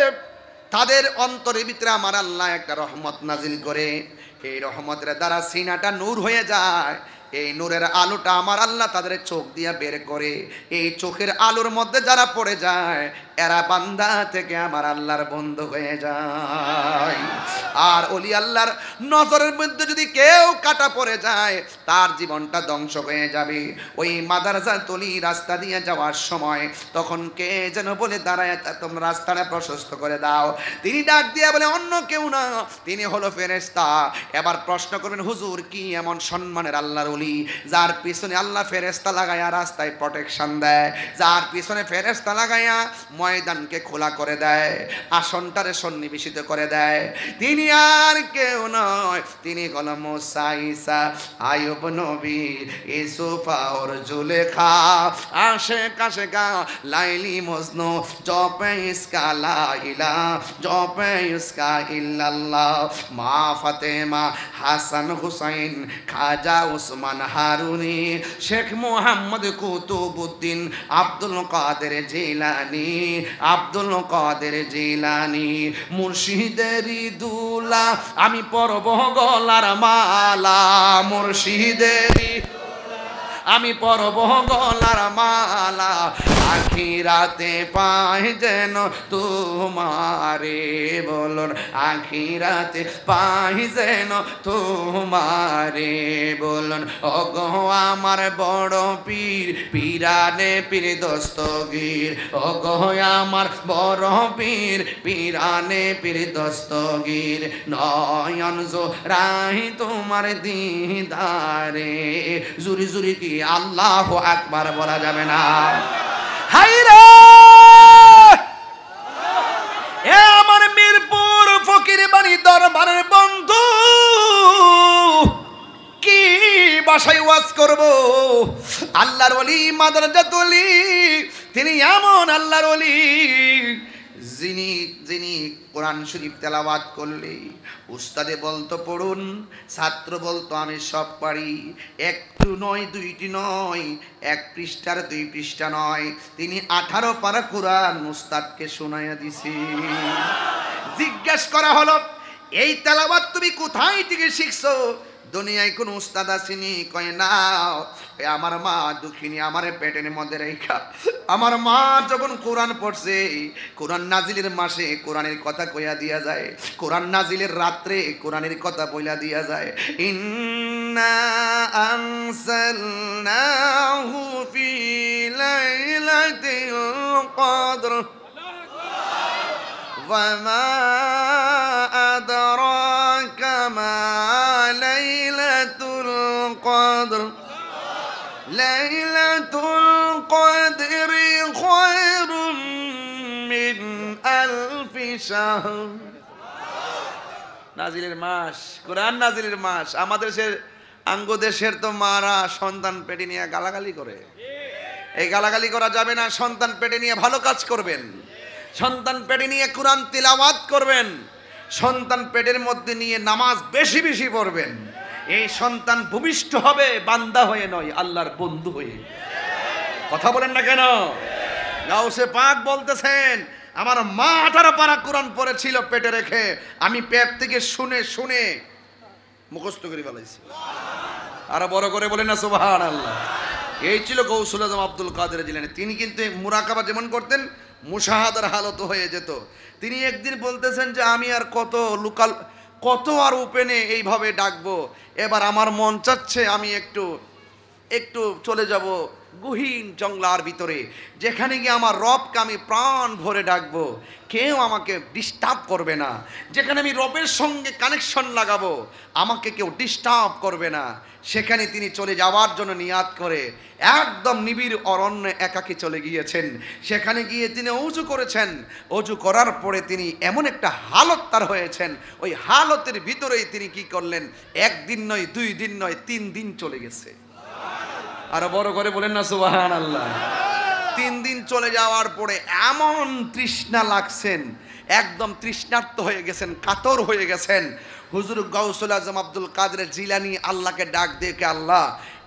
তাদের অন্তরের ভিতরে আমার আল্লাহ একটা রহমত নাজিল করে। এই রহমতের দ্বারা সিনাটা নূর হয়ে যায়। এই নূরের আলোটা আমার আল্লাহ তাদের চোখ দিয়ে বের করে। এই চোখের আলোর মধ্যে যারা পড়ে যায় এরা বান্দা থেকে আমার আল্লাহর বন্ধু হয়ে যায়। আর ওলি আল্লাহর নজরের মধ্যে যদি কেউ কাটা পড়ে যায় তার জীবনটা ধ্বংস হয়ে যাবে। ওই মাদারসা তলি রাস্তা দিয়ে যাওয়ার সময় তখন কে যেন বলে দাঁড়ায়, তোমরা রাস্তাটা প্রশস্ত করে দাও। তিনি ডাক দিয়ে বলে, অন্য কেউ না, তিনি হলো ফেরেশতা। এবার প্রশ্ন করবেন, হুজুর কি এমন সম্মানের আল্লাহর ওলি যার পিছনে আল্লাহ ফেরেশতা লাগাইয়া রাস্তায় প্রোটেকশন দেয়, যার পিছনে ফেরেশতা লাগাইয়া ময়দানকে খোলা করে দেয়, আসনটারে সন্নিবেশিত করে দেয়? তিনি আর কেউ নয়, তিনি হলো মুসা, ঈসা, আইয়ুব নবী, ইউসুফ আর জুলেখা, আশিক আশিকা, লাইলি মজনু, জপে ইসকা লা ইলাহা, জপে ইসকা ইল্লাল্লাহ, মা ফাতেমা, হাসান হুসাইন, খাজা উসমান হারুনি, শেখ মুহাম্মদ কুতুবউদ্দিন, আব্দুল কাদের জিলানী, আব্দুল কাদের জিলানী, মুর্শিদেরি দুলা, আমি পরব গলার মালা, মুর্শিদেরি আমি পরব গলার মালা, আখিরাতে পাই যেন তোমারে, বলুন আখিরাতে পাই যেন তোমারে, বলুন ওগো আমার বড় পীর, পীরানে পীর দস্তগীর, ওগো আমার বড় পীর, পীরানে পীর দস্তগীর, নয়ন জোড়াই তোমার দিদারে। জুরি জুরি কি আল্লাহু আকবার বলা যাবে না? হায়রে এ আমার মিরপুর ফকির বাড়ি দরবারের বন্ধু, কি ভাষায় ওয়াজ করব? আল্লাহর ওলি, মাদারজাতুল ওলি, তিনি এমন আল্লাহর ওলি যিনি কোরআন শরীফ তেলাওয়াত করলে উস্তাদে বলতো পড়ুন, ছাত্র বলতো আমি সব পারি। একটু নয়, দুইটি নয়, এক পৃষ্ঠার 2 পৃষ্ঠা নয়, তিনি 18 পারা কোরআন উস্তাদকে শোনাইয়া দিছে। জিজ্ঞেস করা হলো, এই তেলাওয়াত তুমি কোথায় থেকে শিখছো? দুনিয়ায় কোন উস্তাদ আসেনি? কয় না, আমার মা দুঃখিনী, আমার পেটের মধ্যে রেখা আমার মা যখন কোরআন পড়ছে, কোরআন নাজিলের মাসে কোরআনের কথা কইয়া দিয়া যায়, কোরআন নাজিলের রাত্রে কোরআনের কথা বইলা দিয়া যায়। ইন্না আনসালনাহু ফি লাইলাতিল কদর ওয়া মা আদরাকা মা লাইলাতুল কদর, লাইলাতুল কদরি খায়রুম মিন আলফি শাহর। নাজিলের মাস, কোরআন নাজিলের মাস। আমাদের আঙ্গ দেশের তো মারা সন্তান পেটে নিয়ে গালাগালি করে। এই গালাগালি করা যাবে না। সন্তান পেটে নিয়ে ভালো কাজ করবেন, সন্তান পেটে নিয়ে কোরআন তিলাওয়াত করবেন, সন্তান পেটের মধ্যে নিয়ে নামাজ বেশি বেশি পড়বেন। এই সন্তান ভূমিষ্ঠ হবে বান্দা হয়ে নয়, আল্লাহর বন্ধু হয়ে। কথা বলেন না কেন? গাউসে পাক বলতেছেন, আমার মা 18 পারা কোরআন পড়েছিল পেটে রেখে, আমি পেট থেকে শুনে শুনে মুখস্থ করে ফেলাইছি। আরো বড় করে বলেন না সুবহানাল্লাহ। এই ছিল গৌসুল আজম আব্দুল কাদের জিলানী। তিনি কিন্তু মুরাকাবা যেমন করতেন, মুশাহাদার হালত হয়ে যেত। তিনি একদিন বলতেছেন যে আমি আর কত আর ওপেনে এইভাবে ডাকবো, এবার আমার মন চাচ্ছে আমি একটু চলে যাব গহীন জঙ্গলার ভিতরে, যেখানে গিয়ে আমার রবকে আমি প্রাণ ভরে ডাকবো, কেউ আমাকে ডিস্টার্ব করবে না, যেখানে আমি রবের সঙ্গে কানেকশন লাগাবো, আমাকে কেউ ডিস্টার্ব করবে না। সেখানে তিনি চলে যাওয়ার জন্য নিয়াত করে একদম নিবিড় অরণ্যে একাকী চলে গিয়েছেন। সেখানে গিয়ে তিনি অজু করেছেন। অজু করার পরে তিনি এমন একটা হালত তার হয়েছেন, ওই হালতের ভিতরেই তিনি কি করলেন, 1 দিন নয়, 2 দিন নয়, 3 দিন চলে গেছে। আরো বড় করে বলেন না সুবহানাল্লাহ। 3 দিন চলে যাওয়ার পরে এমন তৃষ্ণা লাগছেন, একদম তৃষ্ণার্ত হয়ে গেছেন, কাতর হয়ে গেছেন। হুজুর গাউসুল আজম আব্দুল কাদের জিলানী আল্লাহকে ডাক দিয়ে, কে আল্লাহ,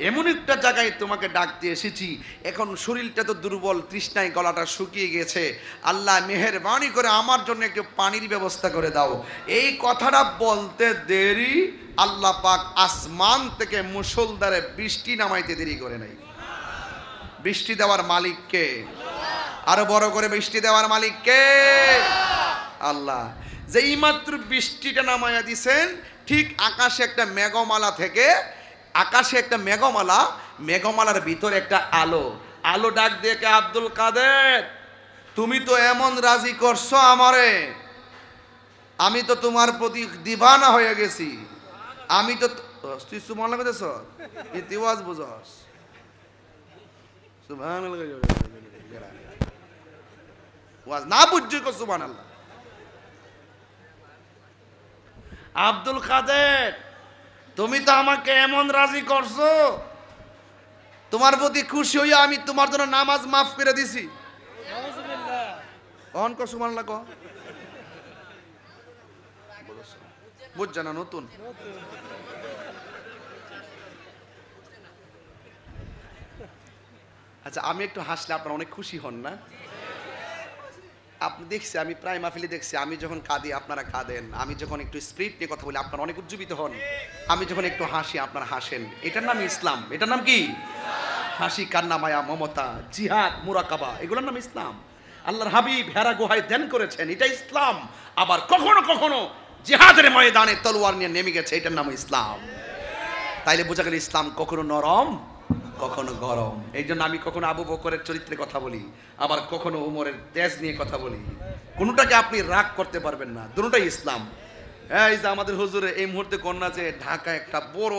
এমন একটা জায়গায় তোমাকে ডাক দিয়ে এসেছি, এখন শরীরটা তো দুর্বল, তৃষ্ণায় গলাটা শুকিয়ে গেছে, আল্লাহ মেহেরবানি করে আমার জন্য একটু পানির ব্যবস্থা করে দাও। এই কথাটা বলতে দেরি, আল্লাহ পাক আসমান থেকে মুষলধারে বৃষ্টি নামাইতে দেরি করে নাই। বৃষ্টি দেওয়ার মালিক কে? আরো বড় করে, বৃষ্টি দেওয়ার মালিক কে? আল্লাহ। যেই মাত্র বৃষ্টিটা নামাইয়া দিছেন, ঠিক আকাশে একটা মেঘমালা থেকে, আকাশে একটা মেঘমালা, মেঘমালার ভিতরে একটা আলো, আলো ডাক দিয়ে, কে আব্দুল কাদের, তুমি তো এমন রাজি করছো আমারে, আমি তো তোমার প্রতি দিবানা হয়ে গেছি, আমি তো, তুই সুবহানাল্লাহ কইতেছ, ইতিওয়াজ বুঝস, সুবহানাল্লাহ ওয়াজ না বুঝছো কো সুবহানাল্লাহ। আব্দুল কাদের, তুমি তো আমাকে এমন রাজি করছো, তোমার প্রতি খুশি হইয়া আমি তোমার জন্য নামাজ মাফ করে দিছি। অন কো সুবহানাল্লাহ কো, বুঝছ না নতুন। আচ্ছা, আমি একটু হাসলে আপনারা অনেক খুশি হন না? আপনি দেখছি, আমি প্রায় মাহফিলে দেখছি, আমি যখন কাঁদি আপনারা কাঁদেন, আমি যখন একটু স্পিরিট নিয়ে কথা বলি আপনারা অনেক উজ্জীবিত হন, আমি যখন একটু হাসি আপনারা হাসেন। এটার নাম ইসলাম। এটার নাম কি? হাসি, কান্না, মায়া, মমতা, জিহাদ, মুরাকাবা, এগুলোর নাম ইসলাম। আল্লাহর হাবিব হেরা গুহায় ধ্যান করেছেন, এটা ইসলাম। আবার কখনো কখনো জিহাদের ময়দানে তলোয়ার নিয়ে নেমে গেছে, এটার নাম ইসলাম। তাইলে বোঝা গেল ইসলাম কখনো নরম, কখনো গরম। এই জন্য আমি কখনো আবু বকরের চরিত্রে কথা বলি, আবার কখনো উমরের তেজ নিয়ে কথা বলি। কোনোটাকে আপনি রাগ করতে পারবেন না, দুটোটাই ইসলাম। হ্যাঁ, এই যে আমাদের হুজুরে এই মুহূর্তে কন্যা যে ঢাকায় একটা বড়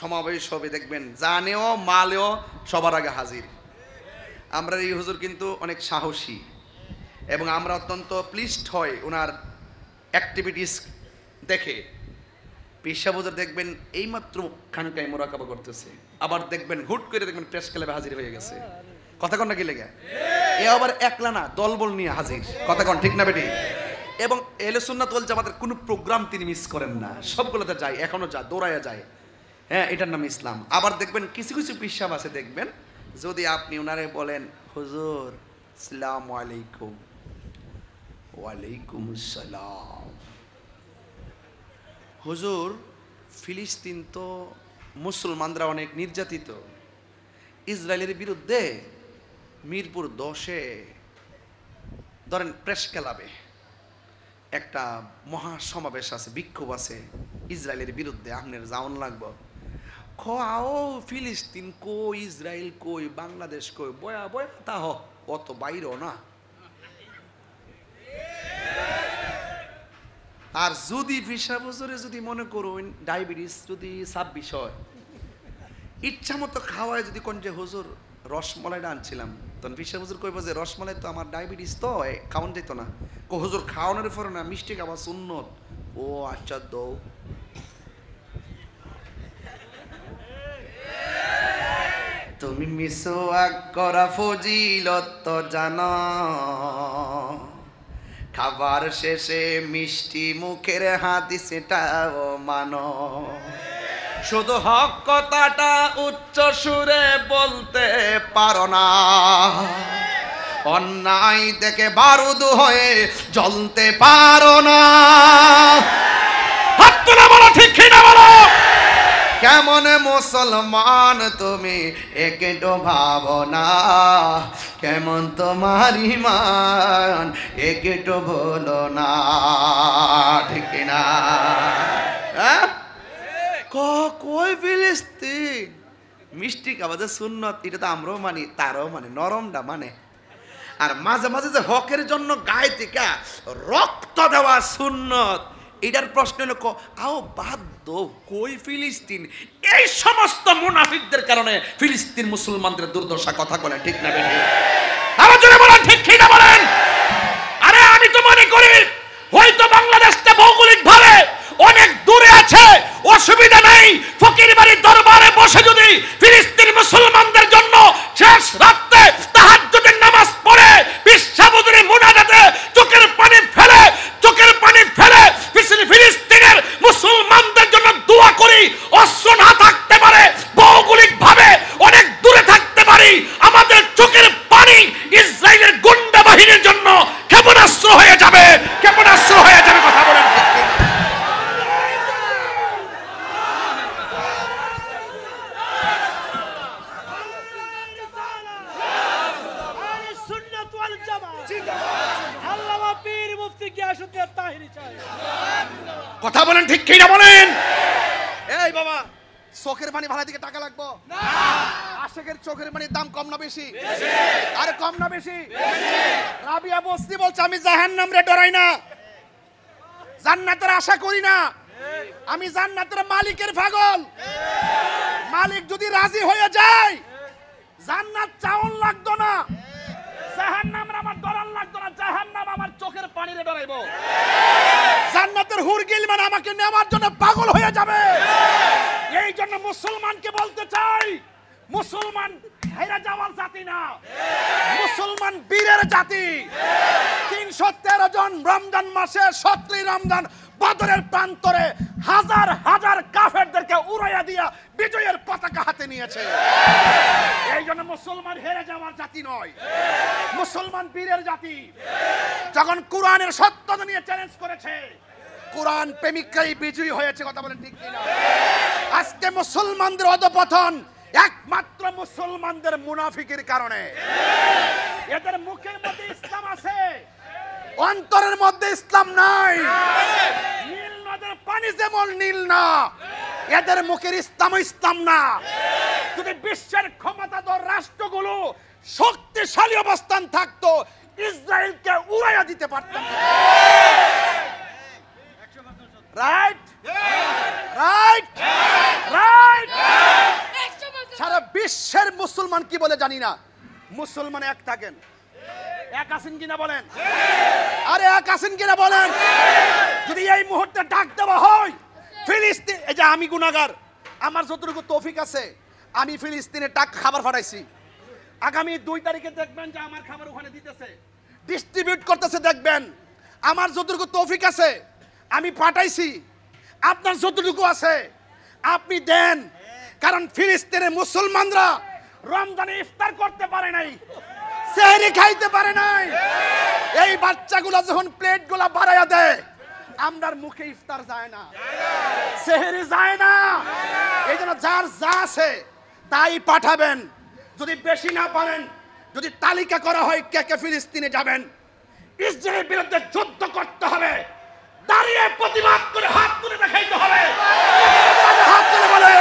সমাবেশ হবে, দেখবেন জানেও মালেও সবার আগে হাজির। আমরা এই হুজুর কিন্তু অনেক সাহসী এবং আমরা অত্যন্ত প্লিজড হই ওনার অ্যাক্টিভিটিস দেখে। পেশা হুজুর দেখবেন এইমাত্র খানকায় মোরাকাবা করতেছে, আবার দেখবেন হুট করে দেখবেন প্রেস ক্লাবে হাজির হয়ে গেছে। কথা কন না কি লেগে? এ আবার একলা না, দলবল নিয়ে হাজির। কথা কন ঠিক না বেটি? এবং এহলে সুন্নাত ওয়াল জামাতের কোনো প্রোগ্রাম তিনি মিস করেন না, সবগুলোতে যায়, এখনো যায়, দৌড়াইয়া যায়। হ্যাঁ, এটার নাম ইসলাম। আবার দেখবেন কিছু কিছু পিসাব আছে, দেখবেন যদি আপনি ওনারে বলেন, হুজুর আসসালামু আলাইকুম, ওয়ালাইকুম আসসালাম, হুজুর ফিলিস্তিন তো মুসলমানরা অনেক নির্যাতিত, ইসরায়েলের বিরুদ্ধে মিরপুর 10-এ ধরেন প্রেস ক্লাবে একটা মহা সমাবেশ আছে, বিক্ষোভ আছে ইসরায়েলের বিরুদ্ধে, আপনার যাওন লাগবো। খাও ফিলিস্তিন কই, ইসরায়েল কই, বাংলাদেশ কই, বয়া বয়া তাহ অত বাইরও না। আর যদি ভিসা বছরে যদি মনে করুন ডায়াবেটিস যদি 26 হয়, ইচ্ছা মতো খাওয়ায় যদি কোন যে হুজুর রসমলাইটা আনছিলাম, তখন ভিসা হুজুর কইব যে রসমলাই তো আমার ডায়াবেটিস তো খাওয়ান যেত না। কো হুজুর খাওয়ানোর পরে না মিষ্টি খাওয়া সুন্নত। ও আচ্ছা দৌ। তুমি মিসওয়াক করা ফজিলত তো জানো, খাবার শেষে মিষ্টি মুখের হাদিসটাও মানো, শুধু হক কথাটা উচ্চ সুরে বলতে পারো না, অন্যায় দেখে বারুদ হয়ে জ্বলতে পারো না। হাত তুলে বলো ঠিক কি না বলো? কেমন মুসলমান তুমি একটু ভাবনা, কেমন তোমার ঈমান একটু বলো না, ঠিক না? হ্যাঁ, কই ফিলিস্তিন মিষ্টি খাওয়া সুন্নত, এটা তো আমরাও মানি, তারাও মানে নরমটা মানে। আর মাঝে মাঝে যে হকের জন্য গায়ে থেকে রক্ত দেওয়া সুন্নত, এটার প্রশ্ন হলো আও বাধ্য কই ফিলিস্তিন। এই সমস্ত মুনাফিকদের কারণে ফিলিস্তিন মুসলমানদের দুর্দশা। কথা বলেন ঠিক না বেঠিক? আরো জোরে বলেন ঠিক কি না বলেন? আরে আমি তো মনে করি হয়তো বাংলাদেশটা ভৌগোলিক ভাবে অনেক দূরে আছে, অসুবিধা নেই। ফকির বাড়ির দরবারে বসে যদি ফিলিস্তিন মুসলমানদের জন্য শেষ রাতে তাহাজ্জুদের নামাজ পড়ে বিশ্বাবুদুরি মুনাজাতে চোখের পানি ফেলে ফিলিস্তিনের মুসলমান গিয়াসউদ্দিন তাহিরি চাই। কথা বলেন ঠিক কি না বলেন? এই বাবা, চোখের পানি ভাড়া দিকে টাকা লাগবো না? আশেকের চোখের পানির দাম কম না বেশি? আরে কম না বেশি? রাবিয়া বস্তি বলছে আমি জাহান্নাম রে ডরাই না, জান্নাতের আশা করি না, আমি জান্নাতের মালিকের পাগল। মালিক যদি রাজি হয়ে যায় জান্নাত চাউন লাগতো না, জাহান্নাম আমার ডরান লাগতো না, জাহান্নাম আমার চোখের পানিরে ডরাইবো। জান্নাতের হুরগিল মানে আমাকে নেওয়ার জন্য পাগল হয়ে যাবে। এই জন্য মুসলমানকে বলতে চাই, মুসলমান হেরে যাওয়ার জাতি না, মুসলমান বীরের জাতি। 313 জন রমজান মাসে 17 রমজান বদরের প্রান্তরে হাজার হাজার কাফেরদেরকে উড়াইয়া দিয়া বিজয়ের পতাকা হাতে নিয়েছে। এই জন্য মুসলমান হেরে যাওয়ার জাতি নয়, মুসলমান বীরের জাতি। যখন কোরআনের সত্যতা নিয়ে চ্যালেঞ্জ করেছে, কোরআন প্রেমিকরাই বিজয়ী হয়েছে। কথা বলেন ঠিক কিনা? আজকে মুসলমানদের অধঃপতন একমাত্র মুসলমানদের মুনাফিকের কারণে। এদের মুখের মধ্যে ইসলাম আছে, অন্তরের মধ্যে ইসলাম নাই। নীল নদের পানি যেমন নীল না, এদের মুখের ইসলাম ইসলাম না। যদি বিশ্বের ক্ষমতাধর রাষ্ট্রগুলো শক্তিশালী অবস্থান থাকতো, ইসরায়েলকে উড়াইয়া দিতে পারতাম। Right right right. সারা বিশ্বের মুসলমান কি বলে জানি না, মুসলমান এক থাকেন। এক আছেন কিনা বলেন? আরে এক আছেন কিনা বলেন? যদি এই মুহূর্তে ডাক দেওয়া হয় ফিলিস্তিন, এই যে আমি গুনাহগার, আমার যতটুকু তৌফিক আছে আমি ফিলিস্তিনে টাকা খাবার পাঠাইছি। আগামী 2 তারিখে দেখবেন যে আমার খাবার ওখানে দিতেছে, ডিস্ট্রিবিউট করতেছে। দেখবেন আমার যতটুকু তৌফিক আছে আমি পাঠাইছি, আপনার যতটুকু আছে আপনি দেন। কারণ ফিলিস্তিনের মুসলমানরা রমজানে ইফতার করতে পারে নাই, সেহরি খাইতে পারে নাই। এই বাচ্চাগুলো যখন প্লেটগুলো বাড়াইয়া দেয়, আমরার মুখে ইফতার যায় না, সেহরি যায় না। এই জন্য যার যা আছে তাই পাঠাবেন। যদি বেশি না পারেন, যদি তালিকা করা হয় কে কে ফিলিস্তিনে যাবেন, ইসরায়েলের বিরুদ্ধে যুদ্ধ করতে হবে, দাঁড়িয়ে প্রতিবাদ করে হাত তুলে দেখাইতে হবে। হাত তুলে বলে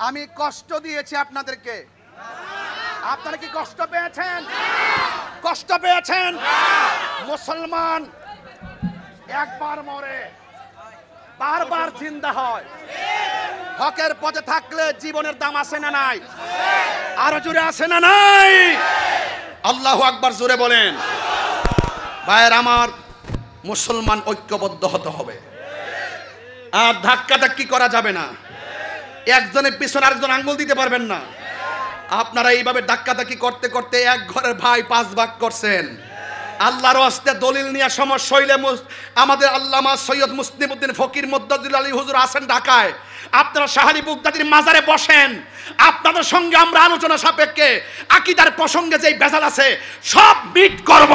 আমি কষ্ট দিয়েছি আপনাদেরকে, আপনারা কি কষ্ট পেয়েছেন? কষ্ট পেয়েছেন? মুসলমান একবার মরে বারবার জিন্দা হয়। হকের পথে থাকলে জীবনের দাম আছে না নাই? আরো জোরে আছে না নাই? আল্লাহু আকবার জোরে বলেন। ভাইয়ের আমার, মুসলমান ঐক্যবদ্ধ হতে হবে, আর ধাক্কাধাক্কি করা যাবে না। একজনের পিছনে আরেকজন আঙ্গুল দিতে পারবেন না। আপনারা এইভাবে ধাক্কাধাক্কি করতে করতে এক ঘরের ভাই 5 ভাগ করছেন। আল্লাহর ওয়াস্তে দলিল নিয়ে সমস্যা হইলে আমাদের আল্লামা সৈয়দ মুসলিমউদ্দিন ফকির মুদ্দাজিল আলী হুজুর আছেন ঢাকায়, আপনারা শাহালি বুগদাদির মাজারে বসেন। আপনাদের সঙ্গে আমরা আলোচনা সাপেক্ষে আকীদার প্রসঙ্গে যেই বেজাল আছে সব মিট করব,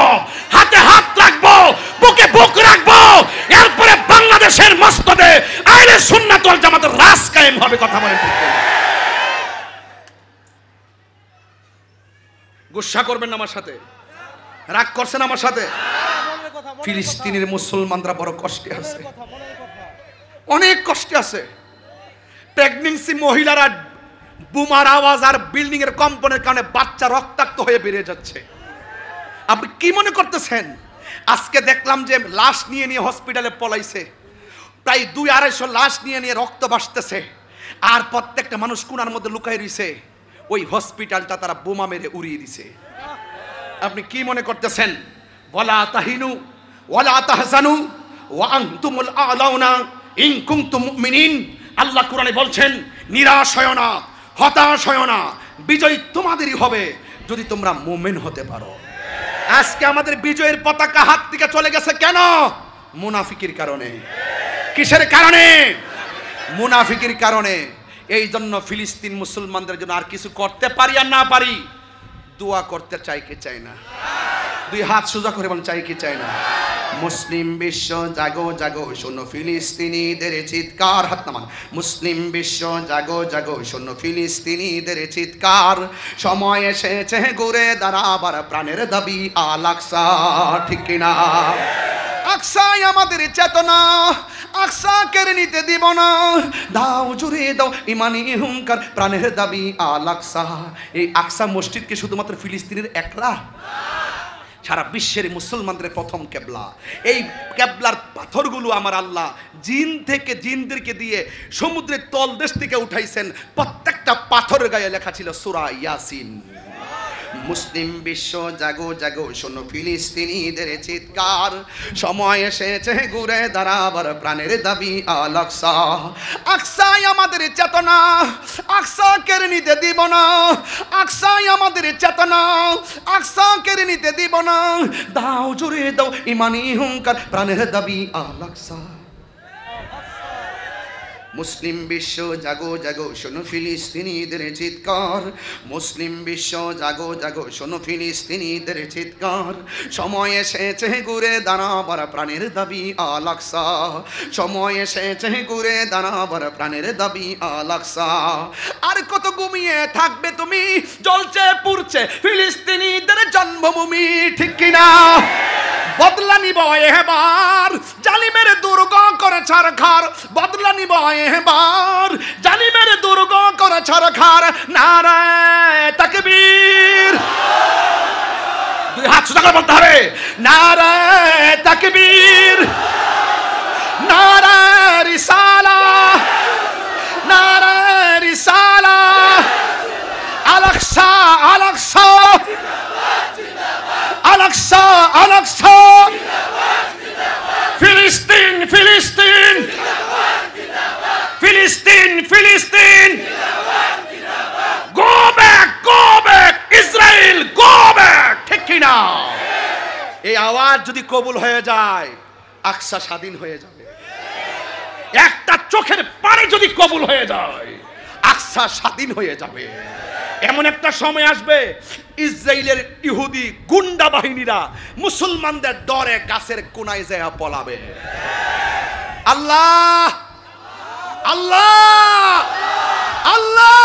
হাতে হাত রাখবো, বুকে বুক রাখবো। এরপরে বাংলাদেশের মসনদে আহলে সুন্নাত ওয়াল জামাতের রাজ কায়েম হবে। কথা বলেন ঠিক? গুসা করবেন না আমার সাথে, রাগ করছেন আমার সাথে? ফিলিস্তিনের মুসলমানরা বড় কষ্টে আছে, অনেক কষ্টে আছে। প্রেগন্যান্সি মহিলারা বোমার আওয়াজ আর বিল্ডিং এর কম্পনের কারণে বাচ্চা রক্তাক্ত হয়ে বেরিয়ে যাচ্ছে। আপনি কি মনে করতেছেন? আজকে দেখলাম যে লাশ নিয়ে নিয়ে হসপিটালে পলাইছে, প্রায় 200-250 লাশ নিয়ে নিয়ে রক্ত ভাসতেছে, আর প্রত্যেকটা মানুষ কোণার মধ্যে লুকাই রইছে। ওই হসপিটালটা তারা বোমা মেরে উড়িয়ে দিছে। আপনি কি মনে করতেছেন? ওয়ালা তাহিনু ওয়ালা তাহজানু ওয়া আনতুমুল আ'লাউনা ইন কুনতুম মুমিনিন। আল্লাহ কোরআনে বলছেন, নিরাশ হয় না, হতাশ হয় না, বিজয় তোমাদেরই হবে যদি তোমরা মুমিন হতে পারো। আজকে আমাদের বিজয়ের পতাকা হাত থেকে চলে গেছে কেন? মুনাফিকের কারণে। কিসের কারণে? মুনাফিকের কারণে। এই জন্য ফিলিস্তিন মুসলমানদের জন্য আর কিছু করতে পারি আর না পারি, দোয়া করতে চাই কি চাই না? দুই হাত সোজা করে বলেন, চাই কি চাই না? মুসলিম বিশ্ব জাগো জাগো, শোনো ফিলিস্তিনিদের চিৎকার। হাত নামান। মুসলিম বিশ্ব জাগো জাগো, শোনো ফিলিস্তিনিদের চিৎকার। সময় এসেছে ঘুরে দাঁড়াবার প্রাণের দাবি আল আকসা, ঠিক কিনা? আকসাই আমাদের চেতনা, আকসা কেড়ে নিতে দিব না। দাও জুড়ে দাও ইমানি হুঙ্কার, প্রাণের দাবি আল আকসা। এই আকসা মসজিদকে শুধুমাত্র ফিলিস্তিনের একলা, সারা বিশ্বের মুসলমানদের প্রথম কেবলা। এই কেবলার পাথরগুলো আমার আল্লাহ জিনদেরকে দিয়ে সমুদ্রের তলদেশ থেকে উঠাইছেন। প্রত্যেকটা পাথরের গায়ে লেখা ছিল সূরা ইয়াসিন। মুসলিম বিশ্ব জাগো জাগো, শোনো ফিলিস্তিনিদের চিৎকার। সময় এসেছে ঘুরে দাঁড়াবার প্রাণের দাবি আল আকসা। আকসাই আমাদের চেতনা, আকসা কেড়ে নিতে দিব না। আকসাই আমাদের চেতনা, আকসা কেড়ে নিতে দিব না। দাও জুড়ে দাও ইমানি হুঙ্কার, প্রাণের দাবি আল আকসা। মুসলিম বিশ্ব জাগো জাগো, শোনো ফিলিস্তিনিদের চিৎকার। মুসলিম বিশ্ব জাগো জাগো, শোনো ফিলিস্তিনিদের চিৎকার। সময় এসেছে ঘুরে দাঁড়াবার প্রাণের দাবি আল আকসা। সময় এসেছে ঘুরে দাঁড়াবার প্রাণের দাবি আল আকসা। আর কত ঘুমিয়ে থাকবে তুমি, জ্বলছে পুড়ছে ফিলিস্তিনিদের জন্মভূমি, ঠিক কিনা? বদলা নিব এবার, জালিমের দুর্গ করে ছারখার। বদলা নিব এবার, জালিমের দুর্গ করে ছারখার। নারায়ে তাকবীর। দুই হাত সোজা করে বলতে হবে, নারায়ে তাকবীর, নারায়ে রিসালাহ, নারায়ে রিসালাহ। আল আকসা, আল আকসা, আল আকসা, আল আকসা। ফিলিস্তিন, ফিলিস্তিন, ফিলিস্তিন, ফিলিস্তিন। Go back, go back, Israel go back, ঠিক কিনা? এই আওয়াজ যদি কবুল হয়ে যায়, আকসা স্বাধীন হয়ে যাবে। একটা চোখের পানি যদি কবুল হয়ে যায়, আকসা স্বাধীন হয়ে যাবে। এমন একটা সময় আসবে, ইসরায়েলের ইহুদি গুন্ডা বাহিনীরা মুসলমানদের ডরে গাছের কোনায় যায় পলাবে। আল্লাহ, আল্লাহ, আল্লাহ,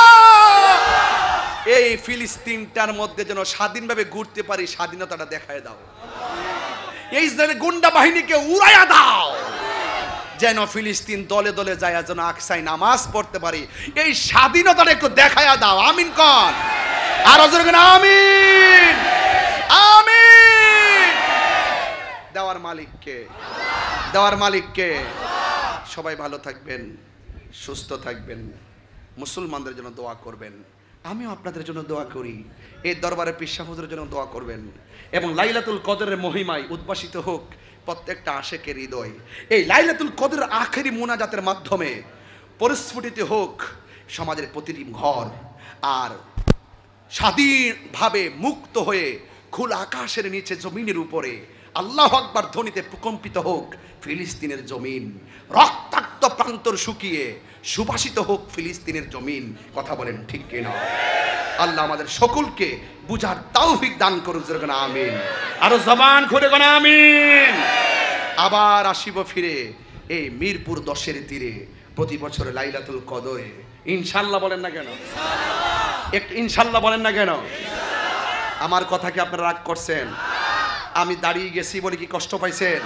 এই ফিলিস্তিনটার মধ্যে যেন স্বাধীনভাবে ঘুরতে পারি, স্বাধীনতাটা দেখায় দাও। এই ইসরায়েলের গুন্ডা বাহিনীকে উড়াইয়া দাও, যেন ফিলিস্তিন দলে দলে যায়, যেন আকসায় নামাজ পড়তে পারি। এই স্বাধীনতাটা একটু দেখায়া দাও। আমিন কর, আর আমিন, আমিন। দেওয়ার মালিককে, দেওয়ার মালিককে। সবাই ভালো থাকবেন, সুস্থ থাকবেন, মুসলমানদের জন্য দোয়া করবেন। আমিও আপনাদের জন্য দোয়া করি। এই দরবারে পীর সাহেব হুজুরের জন্য দোয়া করবেন, এবং লাইলাতুল কদরের মহিমায় উদ্ভাসিত হোক প্রত্যেকটা আশেকের হৃদয়। এই লাইলাতুল কদরের আখেরি মোনাজাতের মাধ্যমে পরিস্ফুটিত হোক সমাজের প্রতিটি ঘর, আর স্বাধীনভাবে মুক্ত হয়ে খোলা আকাশের নিচে জমিনের উপরে আল্লাহু আকবার ধ্বনিতে প্রকম্পিত হোক ফিলিস্তিনের জমিন। রক্তাক্ত প্রান্তর শুকিয়ে সুবাসিত হোক ফিলিস্তিনের জমিন। কথা বলেন ঠিক কিনা? আল্লাহ আমাদের সকলকে বুঝার তৌফিক দান করুন, আমিন। আরো জবান খুলে কোন আমিন। আবার আসিব ফিরে এই মিরপুর 10-এর তীরে প্রতি বছর লাইলাতুল কদরে। ইনশাআল্লাহ বলেন না কেন? একটু ইনশাআল্লাহ বলেন না কেন? আমার কথা কি আপনারা রাগ করছেন? আমি দাঁড়িয়ে গেছি বলে কি কষ্ট পাইছেন?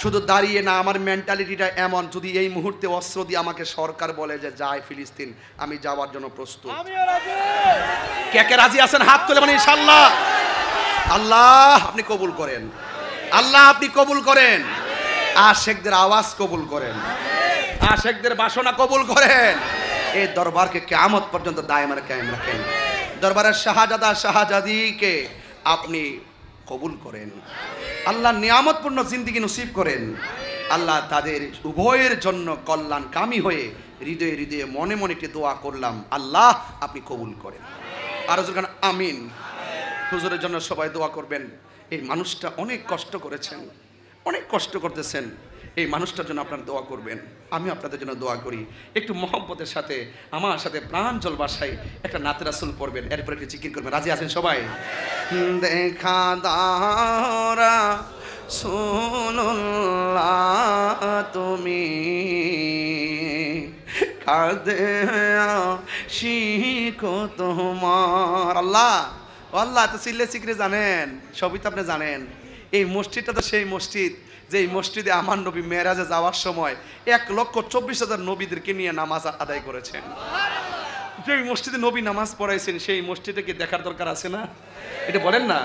শুধু দাঁড়িয়ে না, আমার মেন্টালিটিটা এমন, যদি এই মুহূর্তে অস্ত্র দিয়ে আমাকে সরকার বলে যে যায় ফিলিস্তিন, আমি যাওয়ার জন্য প্রস্তুত। কে কে রাজি আছেন? হাত তুলে মানে ইনশাআল্লাহ। আল্লাহ আপনি কবুল করেন, আল্লাহ আপনি কবুল করেন। আশেকদের আওয়াজ কবুল করেন, আশেকদের বাসনা কবুল করেন। এই দরবারকে কিয়ামত পর্যন্ত দায়মান কায়েম রাখেন। দরবারের শাহজাদা শাহজাদিকে আপনি কবুল করেন। আল্লাহ নিয়ামতপূর্ণ জিন্দেগি নসিব করেন। আল্লাহ তাদের উভয়ের জন্য কল্যাণকামী হয়ে হৃদয়ে হৃদয়ে মনে মনে একটি দোয়া করলাম, আল্লাহ আপনি কবুল করেন। আরো যখন আমিন। হুজুরের জন্য সবাই দোয়া করবেন। এই মানুষটা অনেক কষ্ট করেছেন, অনেক কষ্ট করতেছেন। এই মানুষটার জন্য আপনারা দোয়া করবেন, আমি আপনাদের জন্য দোয়া করি। একটু মহব্বতের সাথে আমার সাথে প্রাঞ্জল ভাষায় একটা নাতে রাসূল পড়বেন, এরপর একটু জিকির করবেন। রাজি আছেন সবাই? দেখা দারা রাসূলুল্লাহ তুমি কাঁদে শিখো তোমার। আল্লাহ আল্লাহ তো সিল্লে সিকরে জানেন, সবই তো আপনি জানেন। এই মসজিদটা তো সেই মসজিদ যে এই মসজিদে আমার নবী মেরাজে যাওয়ার সময় 1,24,000 নবীদেরকে নিয়ে নামাজ আদায় করেছেন। যে মসজিদে নবী নামাজ পড়াইছেন সেই মসজিদে কি দেখার দরকার আছে না? এটা বলেন না,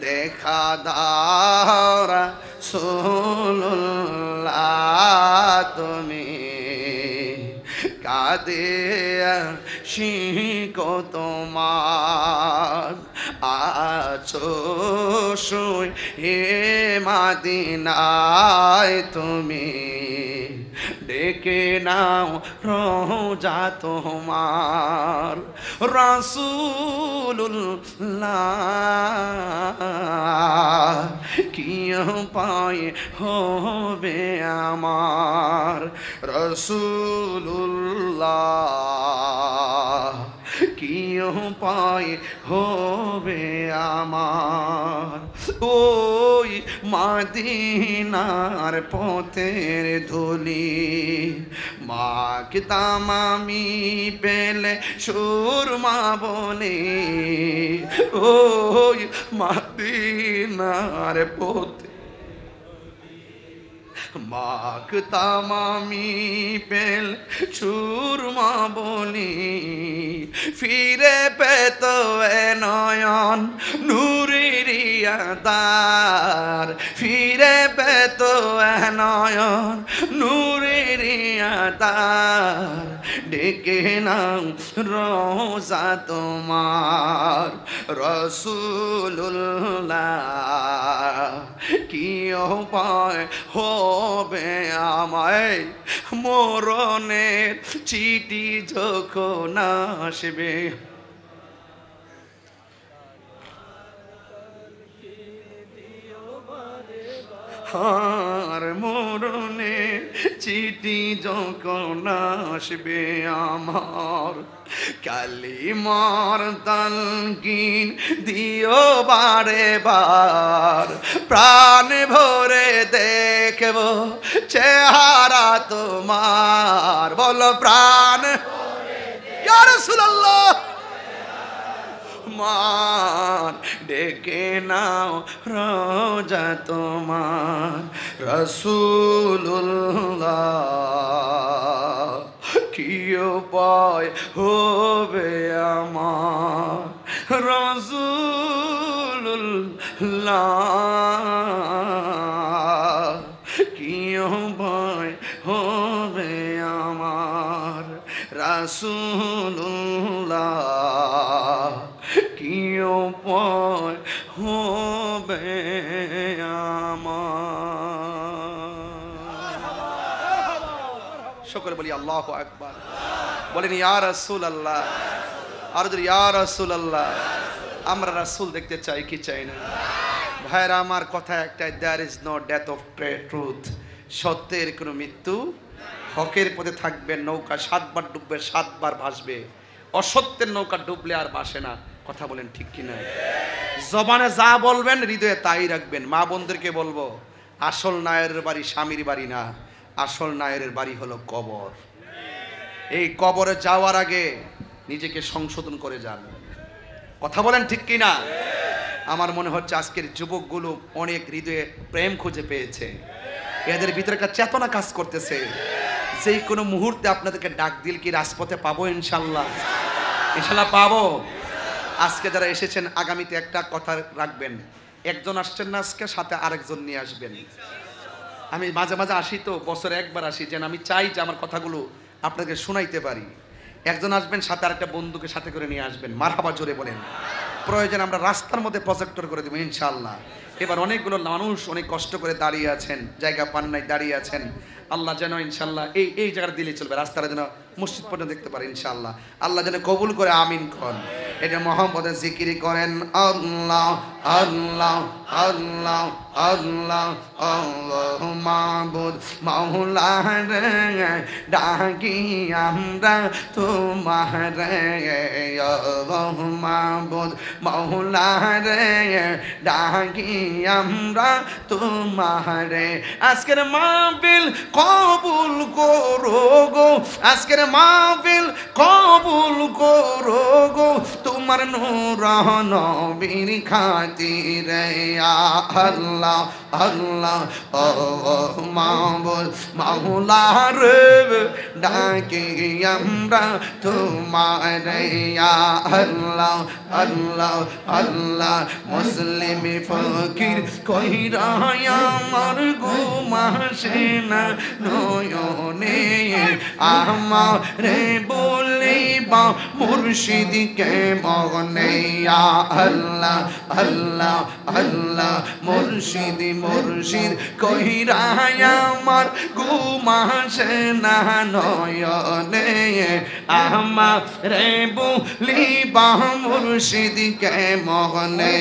দেখা দাও রাসূলুল্লাহ তুমি কাঁদে শিখো তোমার আছো শুই হে মাদিনায় তুমি ডেকে নাও রোজা তোমার রাসূলুল্লাহ কি পায় হবে আমার রাসূলুল্লাহ কি পায় হবে আমার ওই মাদিনার পথের ধুলি মাখতাম আমি পেলে সুরমা বলে ওই মাদিনার পথে মাখতাম আমি পেল সুরমা বলি ফিরে পেত এ নয়ন নূরের আধার ফিরে পেত এ নয়ন নূরের আধার ডেকে নাও রোজা তোমার রাসূলুল্লাহ কি উপায় হবে আমায় মরণের চিঠি যখন আসবে আর মরণের চিঠি যখন আসবে আমার কালিমার তালকিন দিও বারে বার প্রাণ ভরে দেখব চেহারা তোমার বলো প্রাণ ইয়া রাসূলুল্লাহ মান ডেকে নাও রোজা তোমার রাসূলুল্লাহ কি উপায় হবে আমার রাসূলুল্লাহ কি উপায় হবে আমার রাসূলুল্লাহ কি উপায় হবে আমার সকলে বলি আল্লাহু আকবার বলেন ইয়া রাসূলুল্লাহ আর ইয়া রাসূলুল্লাহ আমরা রাসূল দেখতে চাই কি চাই না ভাইরা আমার কথা একটাই there is no death of truth সত্যের কোনো মৃত্যু হকের পথে থাকবে নৌকা 7 বার ডুববে 7 বার ভাসবে অসত্যের নৌকা ডুবলে আর ভাসে না কথা বলেন ঠিক কি না জবানে যা বলবেন হৃদয়ে তাই রাখবেন মা বোনদেরকে বলবো আসল নায়ের বাড়ি স্বামীর বাড়ি না আসল নায়ের বাড়ি হলো কবর এই কবরে যাওয়ার আগে নিজেকে সংশোধন করে যান কথা বলেন ঠিক কি না আমার মনে হচ্ছে আজকের যুবকগুলো অনেক হৃদয়ে প্রেম খুঁজে পেয়েছে এদের ভিতরে একটা চেতনা কাজ করতেছে যে কোনো মুহূর্তে আপনাদেরকে ডাক দিল কি রাজপথে পাবো ইনশাল্লাহ ইনশাল্লাহ পাবো আজকে যারা এসেছেন আগামীতে একটা কথা রাখবেন একজন আসছেন না আজকে সাথে আরেকজন নিয়ে আসবেন আমি মাঝে মাঝে আসি তো বছরে একবার আসি যেন আমি চাই যে আমার কথাগুলো আপনাকে শোনাইতে পারি একজন আসবেন সাথে আরেকটা বন্ধুকে সাথে করে নিয়ে আসবেন মারহাবা জোরে বলেন প্রয়োজন আমরা রাস্তার মধ্যে প্রজেক্টর করে দেবো ইনশাআল্লাহ এবার অনেকগুলো মানুষ অনেক কষ্ট করে দাঁড়িয়ে আছেন জায়গা পান নাই দাঁড়িয়ে আছেন আল্লাহ যেন ইনশাআল্লাহ এই জায়গাটা দিলেই চলবে রাস্তাটা যেন মসজিদ পর্যন্ত দেখতে পারে ইনশাআল্লাহ আল্লাহ যেন কবুল করে আমিন করেন এটা মুহাম্মদের জিকির করেন আল্লাহ আল্লাহ আল্লাহ আল্লাহ আল্লাহ মাবুদ মাওলা রে ডাকি আমরা তোমারে আল্লাহ মাবুদ মাওলা রে ডাকি আমরা তোমারে আজকের মাহফিল কবুল করো গো আজকের মাহফিল কবুল করো গো তোমার নূর নবীর খাতিরে আল্লাহ আল্লাহ আল্লাহ মাবুদ মাওলা রে ডাকি আমরা তোমারে আল্লাহ আল্লাহ আল্লাহ মুসলিম ফকির কইরা আমার ঘুমাসে না নয়নে আমারে বলিবা মুর্শিদকে মনে আল্লাহ আল্লাহ আল্লাহ মুর্শিদ মুর্শিদ কইরা আমার ঘুমাসে না নয়নে আমারে বলিবা মুর্শিদকে মনে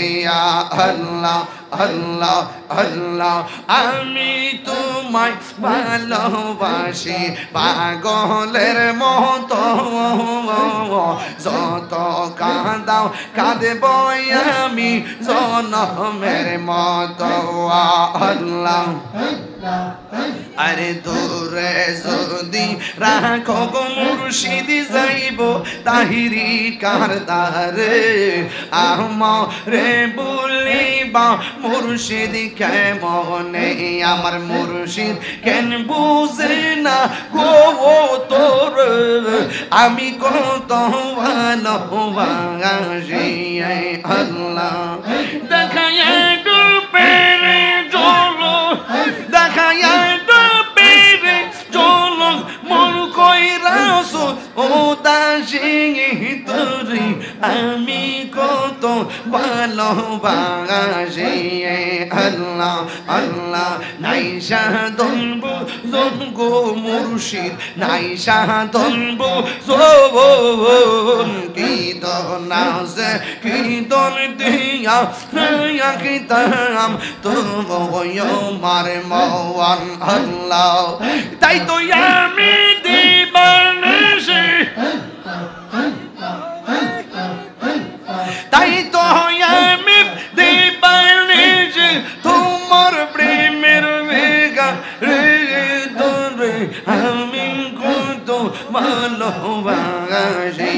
আল্লাহ আল্লাহ আল্লাহ আমি তোমায় ভালোবাসি পাগলের মতো যত কাঁদাও কাঁদব আমি জনমের মতো আল্লাহ আরে দূরে যদি রাখো গো মুর্শিদ যাইব তাহিরি কারদারে আমারে বলিবা মুর্শিদ কেমনে আমার মুর্শিদ কেন বুঝে না গো তোর আমি কত ভালোবাসি আল্লাহ দেখায় ডুবেরে জলো দেখায় ডুবেরে জলো মন কইরাছো ও দাসি তোরে আমি কত ভালোবাসি আল্লাহ আল্লাহ নাই সাধন বুঝন গো মুর্শিদ নাই সাধন বুঝন কি দনাসে কি দন দিয়া রাখিতাম তোমায় মার মওয়ান আল্লাহ তাই তো আমি দিবানিশি তাই তো আমি দিবানিশি তোমার প্রেমের বেগা রে তোরে আমি কত ভালোবাসি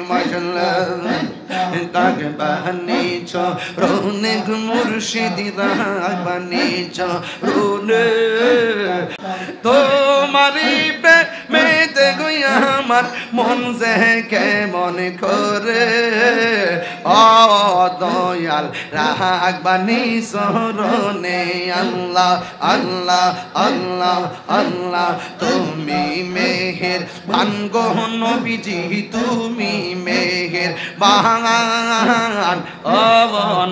মাশাআল্লাহ তাক বানিছ রোনে মুর্শিদ রাগ বানিছ রোনে তোমারি প্রেমেতে গই আমার মন যে কেমন করে ও দয়াল রাগ বানিছ রোনে আল্লাহ আল্লাহ আল্লাহ আল্লাহ তুমি মেহের বানগো নবীজি তুমি মেহের বাহান ও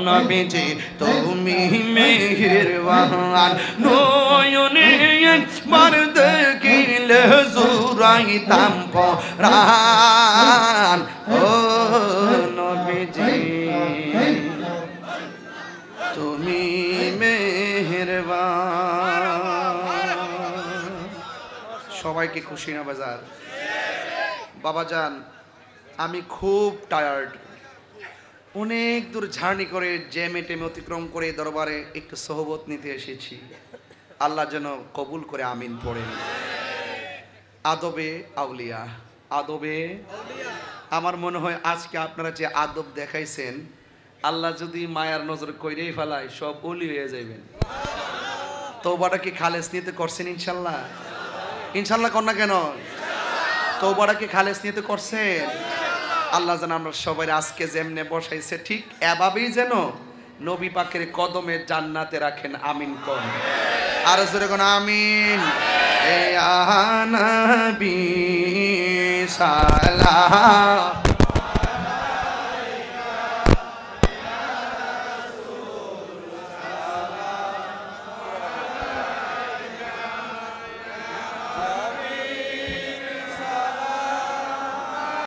নবীজি তুমি মেহেরবান নয়নে একবার দেখিলে জুরাইতাম পরাণ ও নবীজি তুমি মেহেরবান সবাইকে খুশি না বাজার বাবাজান আমি খুব টায়ার্ড অনেক দূর জার্নি করে জ্যামে টেমে অতিক্রম করে দরবারে একটু সোহবত নিতে এসেছি আল্লাহ যেন কবুল করে আমিন পড়েন আদবে আউলিয়া আদবে আমার মনে হয় আজকে আপনারা যে আদব দেখাইছেন আল্লাহ যদি মায়ার নজর কইরেই ফেলায় সব ওলি হয়ে যাবেন তওবাটা কি খালেস নিতে করছেন ইনশাল্লাহ ইনশাল্লাহ কর না কেন তওবাটা কি খালেস নিতে করছেন আল্লাহ যেন আমরা সবাই আজকে যেমনে বসাইছে ঠিক এভাবেই যেন নবী পাকের কদমে জান্নাতে রাখেন আমিন কোন আর জোরে কোন আমিন এ নবী সালাম